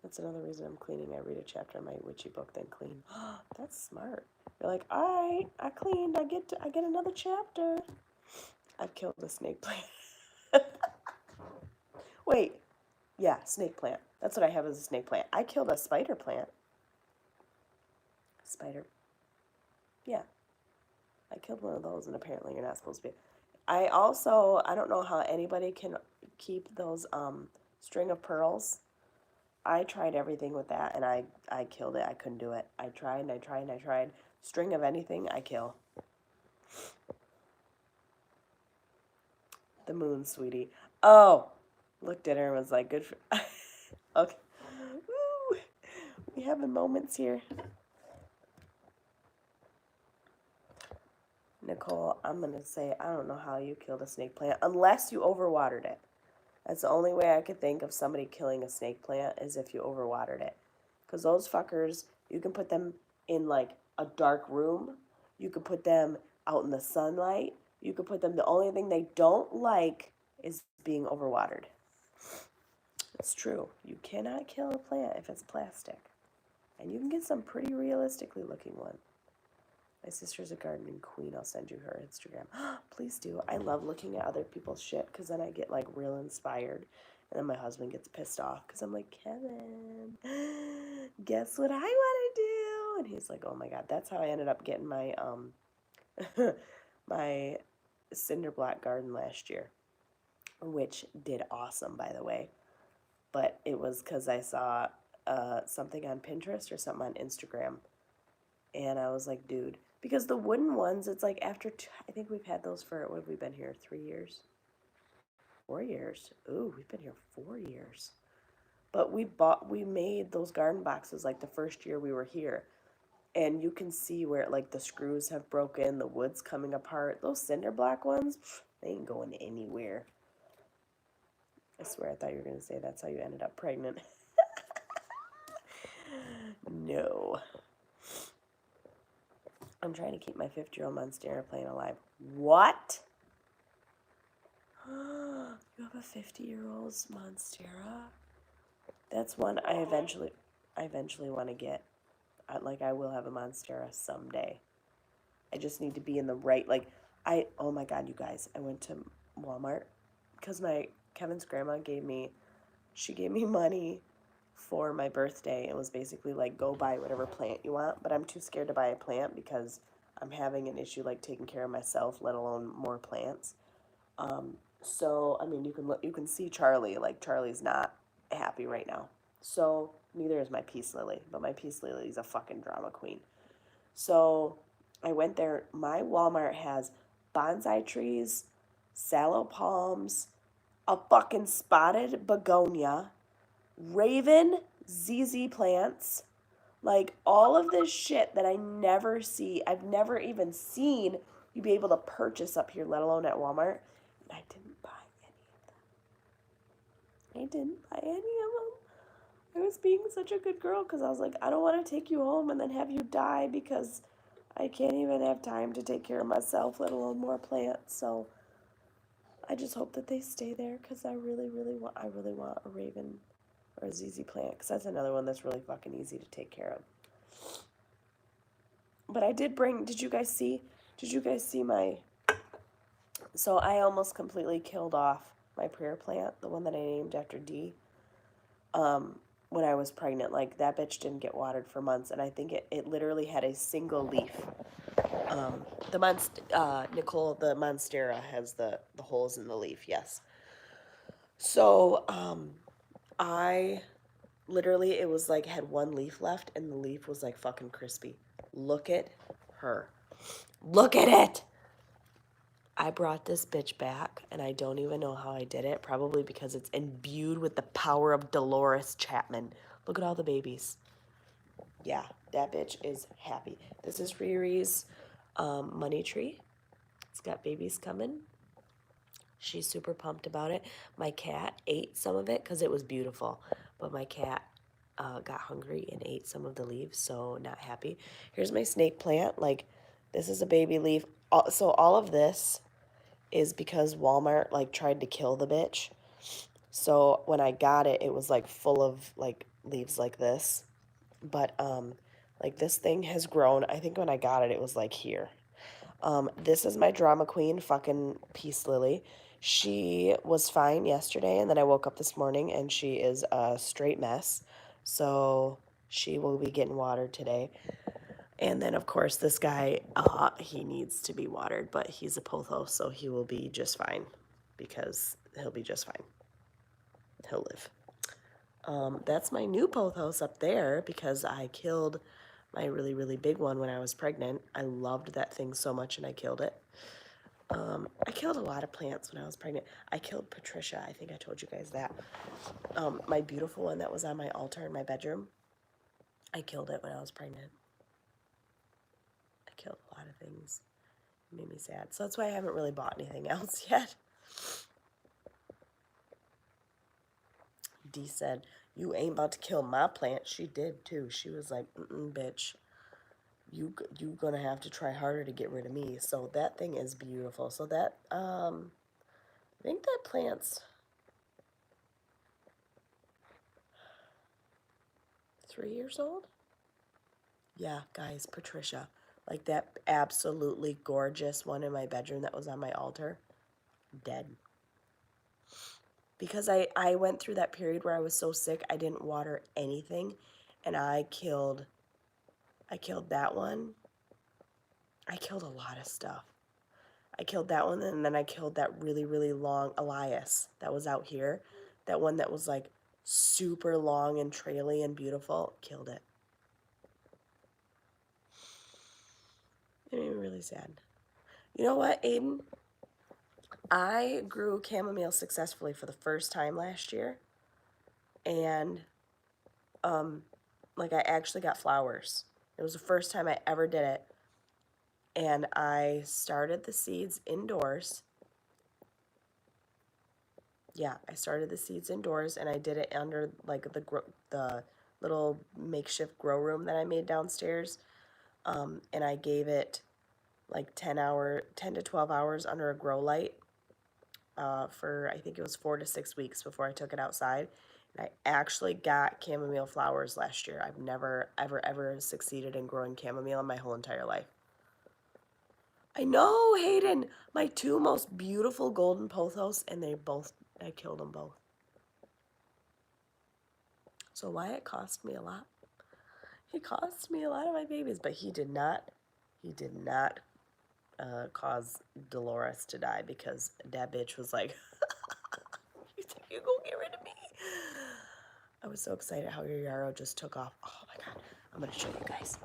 That's another reason I'm cleaning. I read a chapter in my witchy book, then clean. That's smart. You're like, all right, I cleaned. I get another chapter. I've killed a snake plant. Wait. Yeah, snake plant. That's what I have as a snake plant. I killed a spider plant. Spider. Yeah. I killed one of those, and apparently you're not supposed to be. I don't know how anybody can keep those string of pearls. I tried everything with that, and I killed it. I couldn't do it. I tried, and I tried, and I tried. String of anything, I kill. The moon, sweetie. Oh, looked at her and was like, good for... Okay. Woo. We having moments here. Nicole, I'm going to say, I don't know how you killed a snake plant, unless you overwatered it. That's the only way I could think of somebody killing a snake plant is if you overwatered it. Because those fuckers, you can put them in, like, a dark room. You could put them out in the sunlight. You could put them, the only thing they don't like is being overwatered. It's true. You cannot kill a plant if it's plastic. And you can get some pretty realistically looking one. My sister's a gardening queen. I'll send you her Instagram. Please do. I love looking at other people's shit because then I get like real inspired. And then my husband gets pissed off because I'm like, Kevin, guess what I want to do? And he's like, oh my God. That's how I ended up getting my my cinder block garden last year, which did awesome, by the way. But it was because I saw something on Pinterest or something on Instagram. And I was like, dude, because the wooden ones, it's like after, I think we've had those for, what have we been here, 3 years? 4 years. Ooh, we've been here 4 years. But we made those garden boxes like the first year we were here. And you can see where, like, the screws have broken, the wood's coming apart. Those cinder block ones, they ain't going anywhere. I swear I thought you were going to say that's how you ended up pregnant. No. I'm trying to keep my 50-year-old Monstera plant alive. What? You have a 50-year-old Monstera? That's one I eventually want to get. I will have a Monstera someday. I just need to be in the right, oh my God, you guys, I went to Walmart because Kevin's grandma gave me money for my birthday. It was basically like, go buy whatever plant you want, but I'm too scared to buy a plant because I'm having an issue like taking care of myself, let alone more plants. So I mean, you can see Charlie, like Charlie's not happy right now. So neither is my peace lily, but my peace lily is a fucking drama queen. So I went there. My Walmart has bonsai trees, sallow palms, a fucking spotted begonia, raven ZZ plants, like all of this shit that I've never even seen you be able to purchase up here, let alone at Walmart. And I didn't buy any of them. I was being such a good girl because I was like, I don't want to take you home and then have you die because I can't even have time to take care of myself, let alone more plants. So I just hope that they stay there because I really want a raven or a ZZ plant because that's another one that's really fucking easy to take care of. But I did bring, did you guys see my, so I almost completely killed off my prayer plant, the one that I named after D, when I was pregnant. Like, that bitch didn't get watered for months, and I think it literally had a single leaf. Nicole, the Monstera has the holes in the leaf, yes. So, I literally, it was like, had one leaf left, and the leaf was like fucking crispy. Look at her. Look at it! I brought this bitch back, and I don't even know how I did it. Probably because it's imbued with the power of Dolores Chapman. Look at all the babies. Yeah, that bitch is happy. This is Riri's money tree. It's got babies coming. She's super pumped about it. My cat ate some of it because it was beautiful. But my cat got hungry and ate some of the leaves, so not happy. Here's my snake plant. Like, this is a baby leaf. So all of this is because Walmart, like, tried to kill the bitch. So when I got it, it was, like, full of, like, leaves like this. But, like, this thing has grown. I think when I got it, it was, like, here. This is my drama queen, fucking Peace Lily. She was fine yesterday, and then I woke up this morning, and she is a straight mess. So she will be getting watered today. And then, of course, this guy, he needs to be watered, but he's a pothos, so he will be just fine because he'll be just fine. He'll live. That's my new pothos up there because I killed my really, really big one when I was pregnant. I loved that thing so much, and I killed it. I killed a lot of plants when I was pregnant. I killed Patricia. I think I told you guys that. My beautiful one that was on my altar in my bedroom. I killed it when I was pregnant. I killed a lot of things. It made me sad. So that's why I haven't really bought anything else yet. Dee said, you ain't about to kill my plant. She did too. She was like, bitch. You gonna have to try harder to get rid of me. So that thing is beautiful. So that, I think that plant's 3 years old. Yeah, guys, Patricia. Like that absolutely gorgeous one in my bedroom that was on my altar. Dead. Because I went through that period where I was so sick, I didn't water anything. And I killed that one. I killed a lot of stuff. I killed that one, and then I killed that really, really long Elias that was out here. That one that was, like, super long and traily and beautiful. Killed it. It made me really sad. You know what, Aiden? I grew chamomile successfully for the first time last year. And, like, I actually got flowers. It was the first time I ever did it. And I started the seeds indoors. Yeah, I started the seeds indoors, and I did it under like the little makeshift grow room that I made downstairs. And I gave it like 10 to 12 hours under a grow light for I think it was 4 to 6 weeks before I took it outside. And I actually got chamomile flowers last year. I've never, ever succeeded in growing chamomile in my whole entire life. I know, Hayden. My two most beautiful golden pothos, and I killed them both. So Wyatt cost me a lot. He cost me a lot of my babies, but he did not cause Dolores to die, because that bitch was like, you think you gonna get rid of me? I was so excited how your yarrow just took off. Oh my god. I'm gonna show you guys.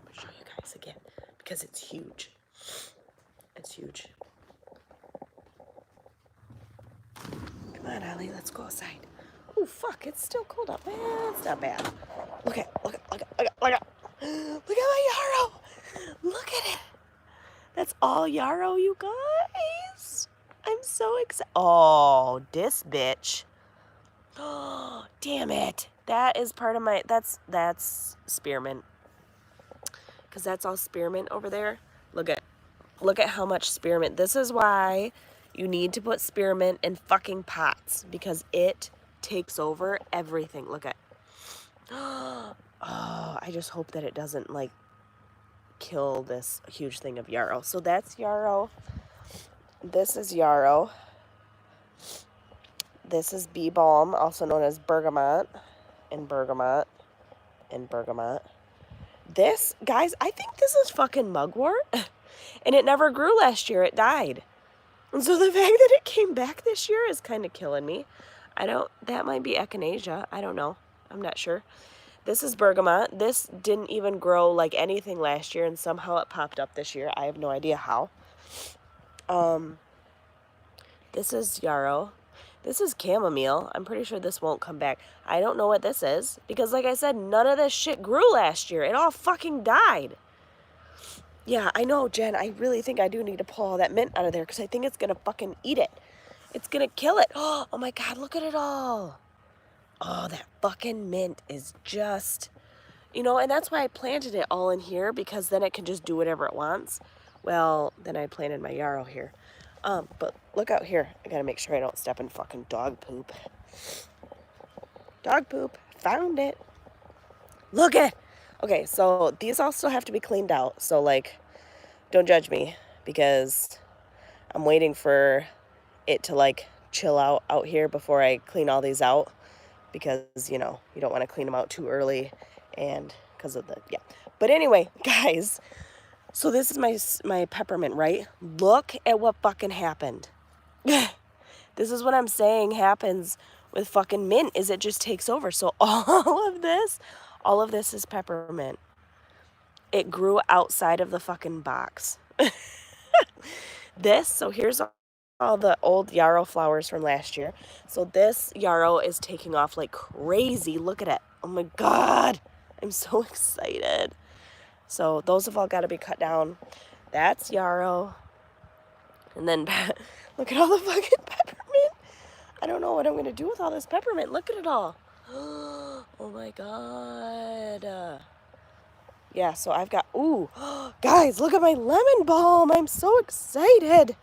Again, because it's huge. It's huge. Come on, Ollie, let's go outside. Oh fuck, it's still cold up. It's not bad. Look at my yarrow. Look at it. That's all yarrow, you guys. I'm so excited. Oh, this bitch. Oh, damn it. That is part of my, that's spearmint. Because that's all spearmint over there. Look at how much spearmint. This is why you need to put spearmint in fucking pots, because it takes over everything. Look at. Oh, I just hope that it doesn't like kill this huge thing of yarrow. So that's yarrow. This is yarrow. This is bee balm, also known as bergamot, and bergamot, and bergamot. This, guys, I think this is fucking mugwort. And it never grew last year. It died. And so the fact that it came back this year is kind of killing me. That might be echinacea. I don't know. I'm not sure. This is bergamot. This didn't even grow like anything last year, and somehow it popped up this year. I have no idea how. This is yarrow. This is chamomile. I'm pretty sure this won't come back. I don't know what this is, because like I said, none of this shit grew last year. It all fucking died. Yeah, I know, Jen. I really think I do need to pull all that mint out of there, because I think it's going to fucking eat it. It's going to kill it. Oh my god, look at it all. Oh, that fucking mint is just... You know, and that's why I planted it all in here, because then it can just do whatever it wants. Well, then I planted my yarrow here. But look out here. I gotta make sure I don't step in fucking dog poop. Dog poop. Found it. Look at... Okay, so these all still have to be cleaned out. So, like, don't judge me, because I'm waiting for it to, like, chill out here before I clean all these out. Because, you know, you don't want to clean them out too early. And because of the... Yeah. But anyway, guys... So this is my peppermint, right? Look at what fucking happened. This is what I'm saying happens with fucking mint, is it just takes over. So all of this is peppermint. It grew outside of the fucking box. So here's all the old yarrow flowers from last year. So this yarrow is taking off like crazy. Look at it. Oh my god. I'm so excited. So those have all got to be cut down. That's yarrow. And then look at all the fucking peppermint. I don't know what I'm going to do with all this peppermint. Look at it all. Oh my god. Yeah, so I've got... Ooh. Guys, look at my lemon balm. I'm so excited.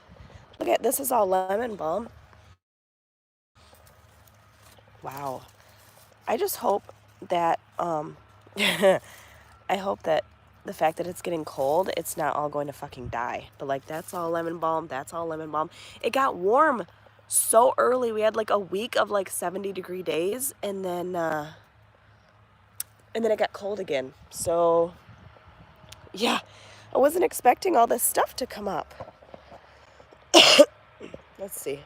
Look at this. Is all lemon balm. Wow. I just hope that... I hope that the fact that it's getting cold, it's not all going to fucking die. But, like, that's all lemon balm. That's all lemon balm. It got warm so early. We had, like, a week of, like, 70-degree days. And then it got cold again. So, yeah. I wasn't expecting all this stuff to come up. Let's see.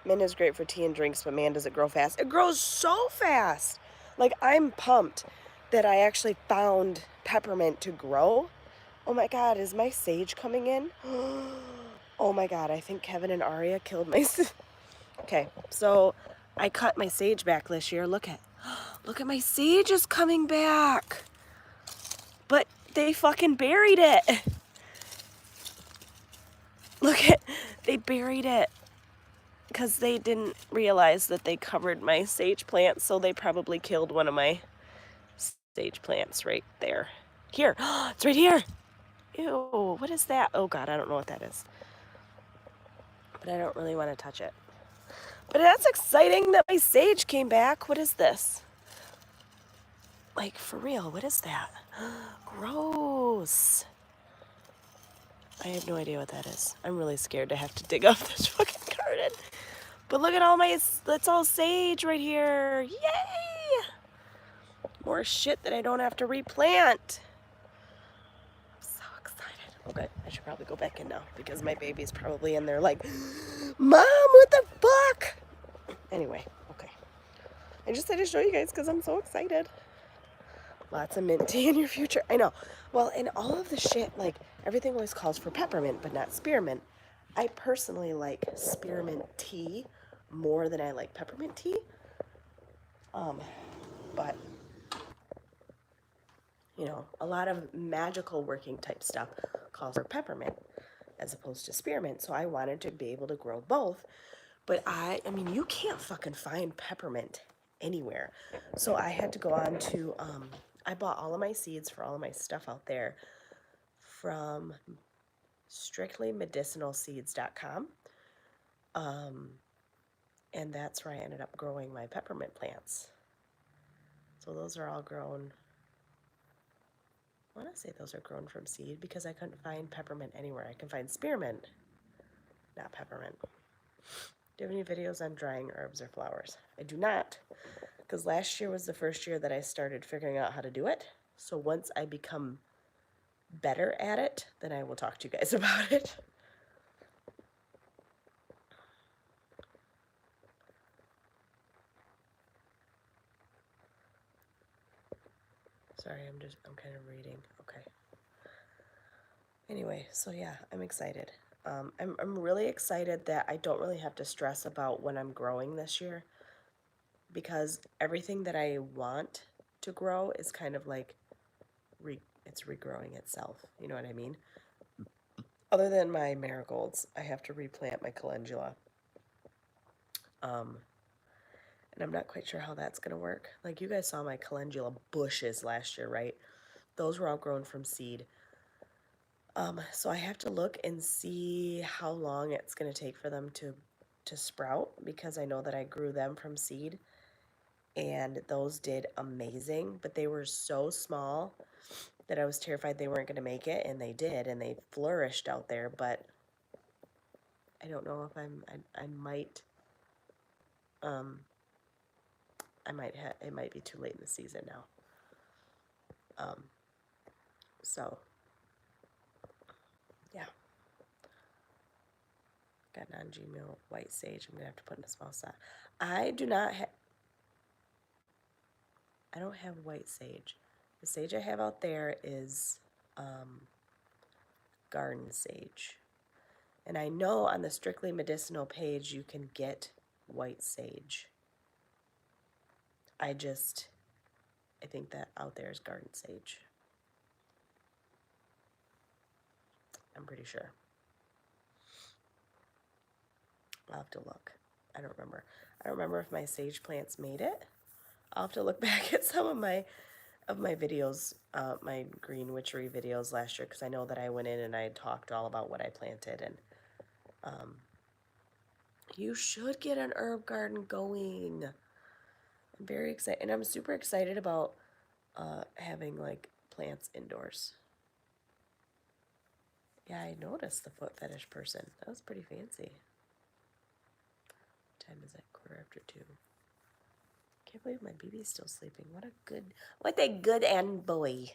Mint is great for tea and drinks, but man, does it grow fast. It grows so fast. Like, I'm pumped that I actually found peppermint to grow. Oh my god, is my sage coming in? Oh my god, I think Kevin and Aria killed my... Okay, so I cut my sage back this year. Look at my sage is coming back. But They fucking buried it. Look at, they buried it. Because they didn't realize that they covered my sage plants, so they probably killed one of my sage plants right there. Here, it's right here. Ew, what is that? Oh God, I don't know what that is. But I don't really want to touch it. But that's exciting that my sage came back. What is this? Like, for real, what is that? Gross. I have no idea what that is. I'm really scared to have to dig up this fucking garden. But look at all my, that's all sage right here. Yay! More shit that I don't have to replant. I'm so excited. Okay, I should probably go back in now because my baby's probably in there like, Mom, what the fuck? Anyway, okay. I just had to show you guys because I'm so excited. Lots of mint tea in your future. I know. Well, and all of the shit, like, everything always calls for peppermint, but not spearmint. I personally like spearmint tea more than I like peppermint tea. But, you know, a lot of magical working type stuff calls for peppermint as opposed to spearmint. So I wanted to be able to grow both. But I mean, you can't fucking find peppermint anywhere. So I had to go on to, I bought all of my seeds for all of my stuff out there from strictlymedicinalseeds.com. And that's where I ended up growing my peppermint plants. So those are all grown. I want to say those are grown from seed because I couldn't find peppermint anywhere. I can find spearmint, not peppermint. Do you have any videos on drying herbs or flowers? I do not, because last year was the first year that I started figuring out how to do it. So once I become better at it, then I will talk to you guys about it. Sorry, I'm kind of reading. Okay. Anyway, so yeah, I'm excited. I'm really excited that I don't really have to stress about when I'm growing this year because everything that I want to grow is kind of like it's regrowing itself. You know what I mean? Other than my marigolds, I have to replant my calendula. And I'm not quite sure how that's going to work. Like, you guys saw my calendula bushes last year, right? Those were all grown from seed. So I have to look and see how long it's going to take for them to sprout because I know that I grew them from seed and those did amazing, but they were so small that I was terrified they weren't going to make it, and they did, and they flourished out there, but I don't know if I might it might be too late in the season now. So yeah. Got non-GMO white sage. I'm gonna have to put in a small set. I don't have white sage. The sage I have out there is garden sage. And I know on the Strictly Medicinal page you can get white sage. I think that out there is garden sage. I'm pretty sure. I'll have to look. I don't remember. I don't remember if my sage plants made it. I'll have to look back at some of my videos, my green witchery videos last year, because I know that I went in and I talked all about what I planted, and you should get an herb garden going. I'm very excited, and I'm super excited about having like plants indoors. Yeah, I noticed the foot fetish person. That was pretty fancy. What time is it? 2:15. Can't believe my baby's still sleeping. What a good and boy.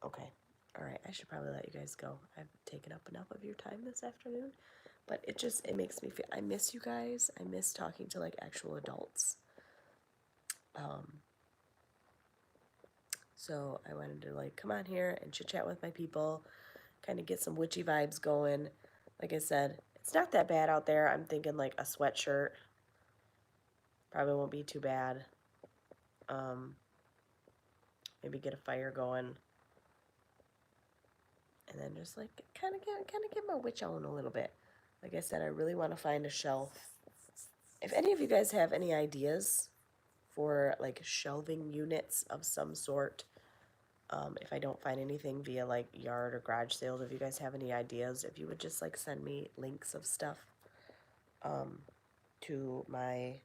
Okay. All right. I should probably let you guys go. I've taken up enough of your time this afternoon, but it makes me feel, I miss you guys. I miss talking to like actual adults. So I wanted to like come on here and chit chat with my people, kind of get some witchy vibes going. Like I said, it's not that bad out there. I'm thinking like a sweatshirt probably won't be too bad. Maybe get a fire going. and then just like kind of get my witch on a little bit. Like I said, I really want to find a shelf. If any of you guys have any ideas for like shelving units of some sort, if I don't find anything via like yard or garage sales, if you guys have any ideas, if you would just like send me links of stuff to my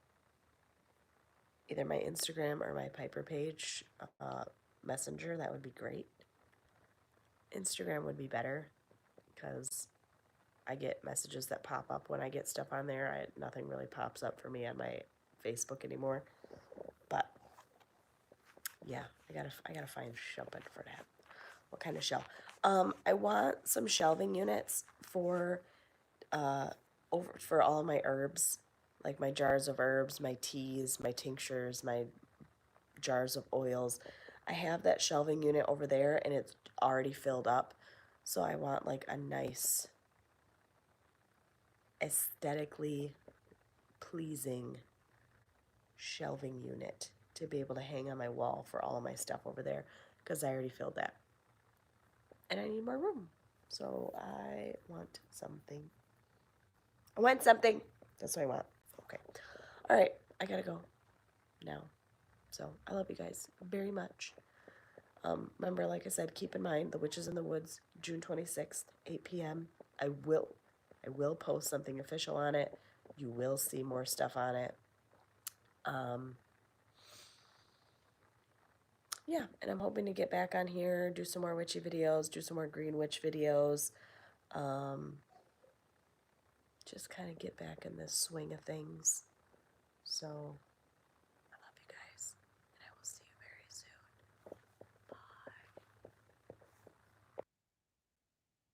either my Instagram or my Piper page messenger, that would be great. Instagram would be better because I get messages that pop up when I get stuff on there. Nothing really pops up for me on my Facebook anymore. But yeah, I gotta find something for that. What kind of shelf? I want some shelving units for for all of my herbs, like my jars of herbs, my teas, my tinctures, my jars of oils. I have that shelving unit over there and it's already filled up. So I want like a nice, aesthetically pleasing shelving unit to be able to hang on my wall for all of my stuff over there because I already filled that. And I need more room. So I want something. I want something. That's what I want. Okay. All right. I gotta go now. So I love you guys very much. Remember, like I said, keep in mind The Witches in the Woods, June 26th, 8 p.m. I will post something official on it. You will see more stuff on it. Yeah, and I'm hoping to get back on here, do some more witchy videos, do some more green witch videos. Just kind of get back in this swing of things. So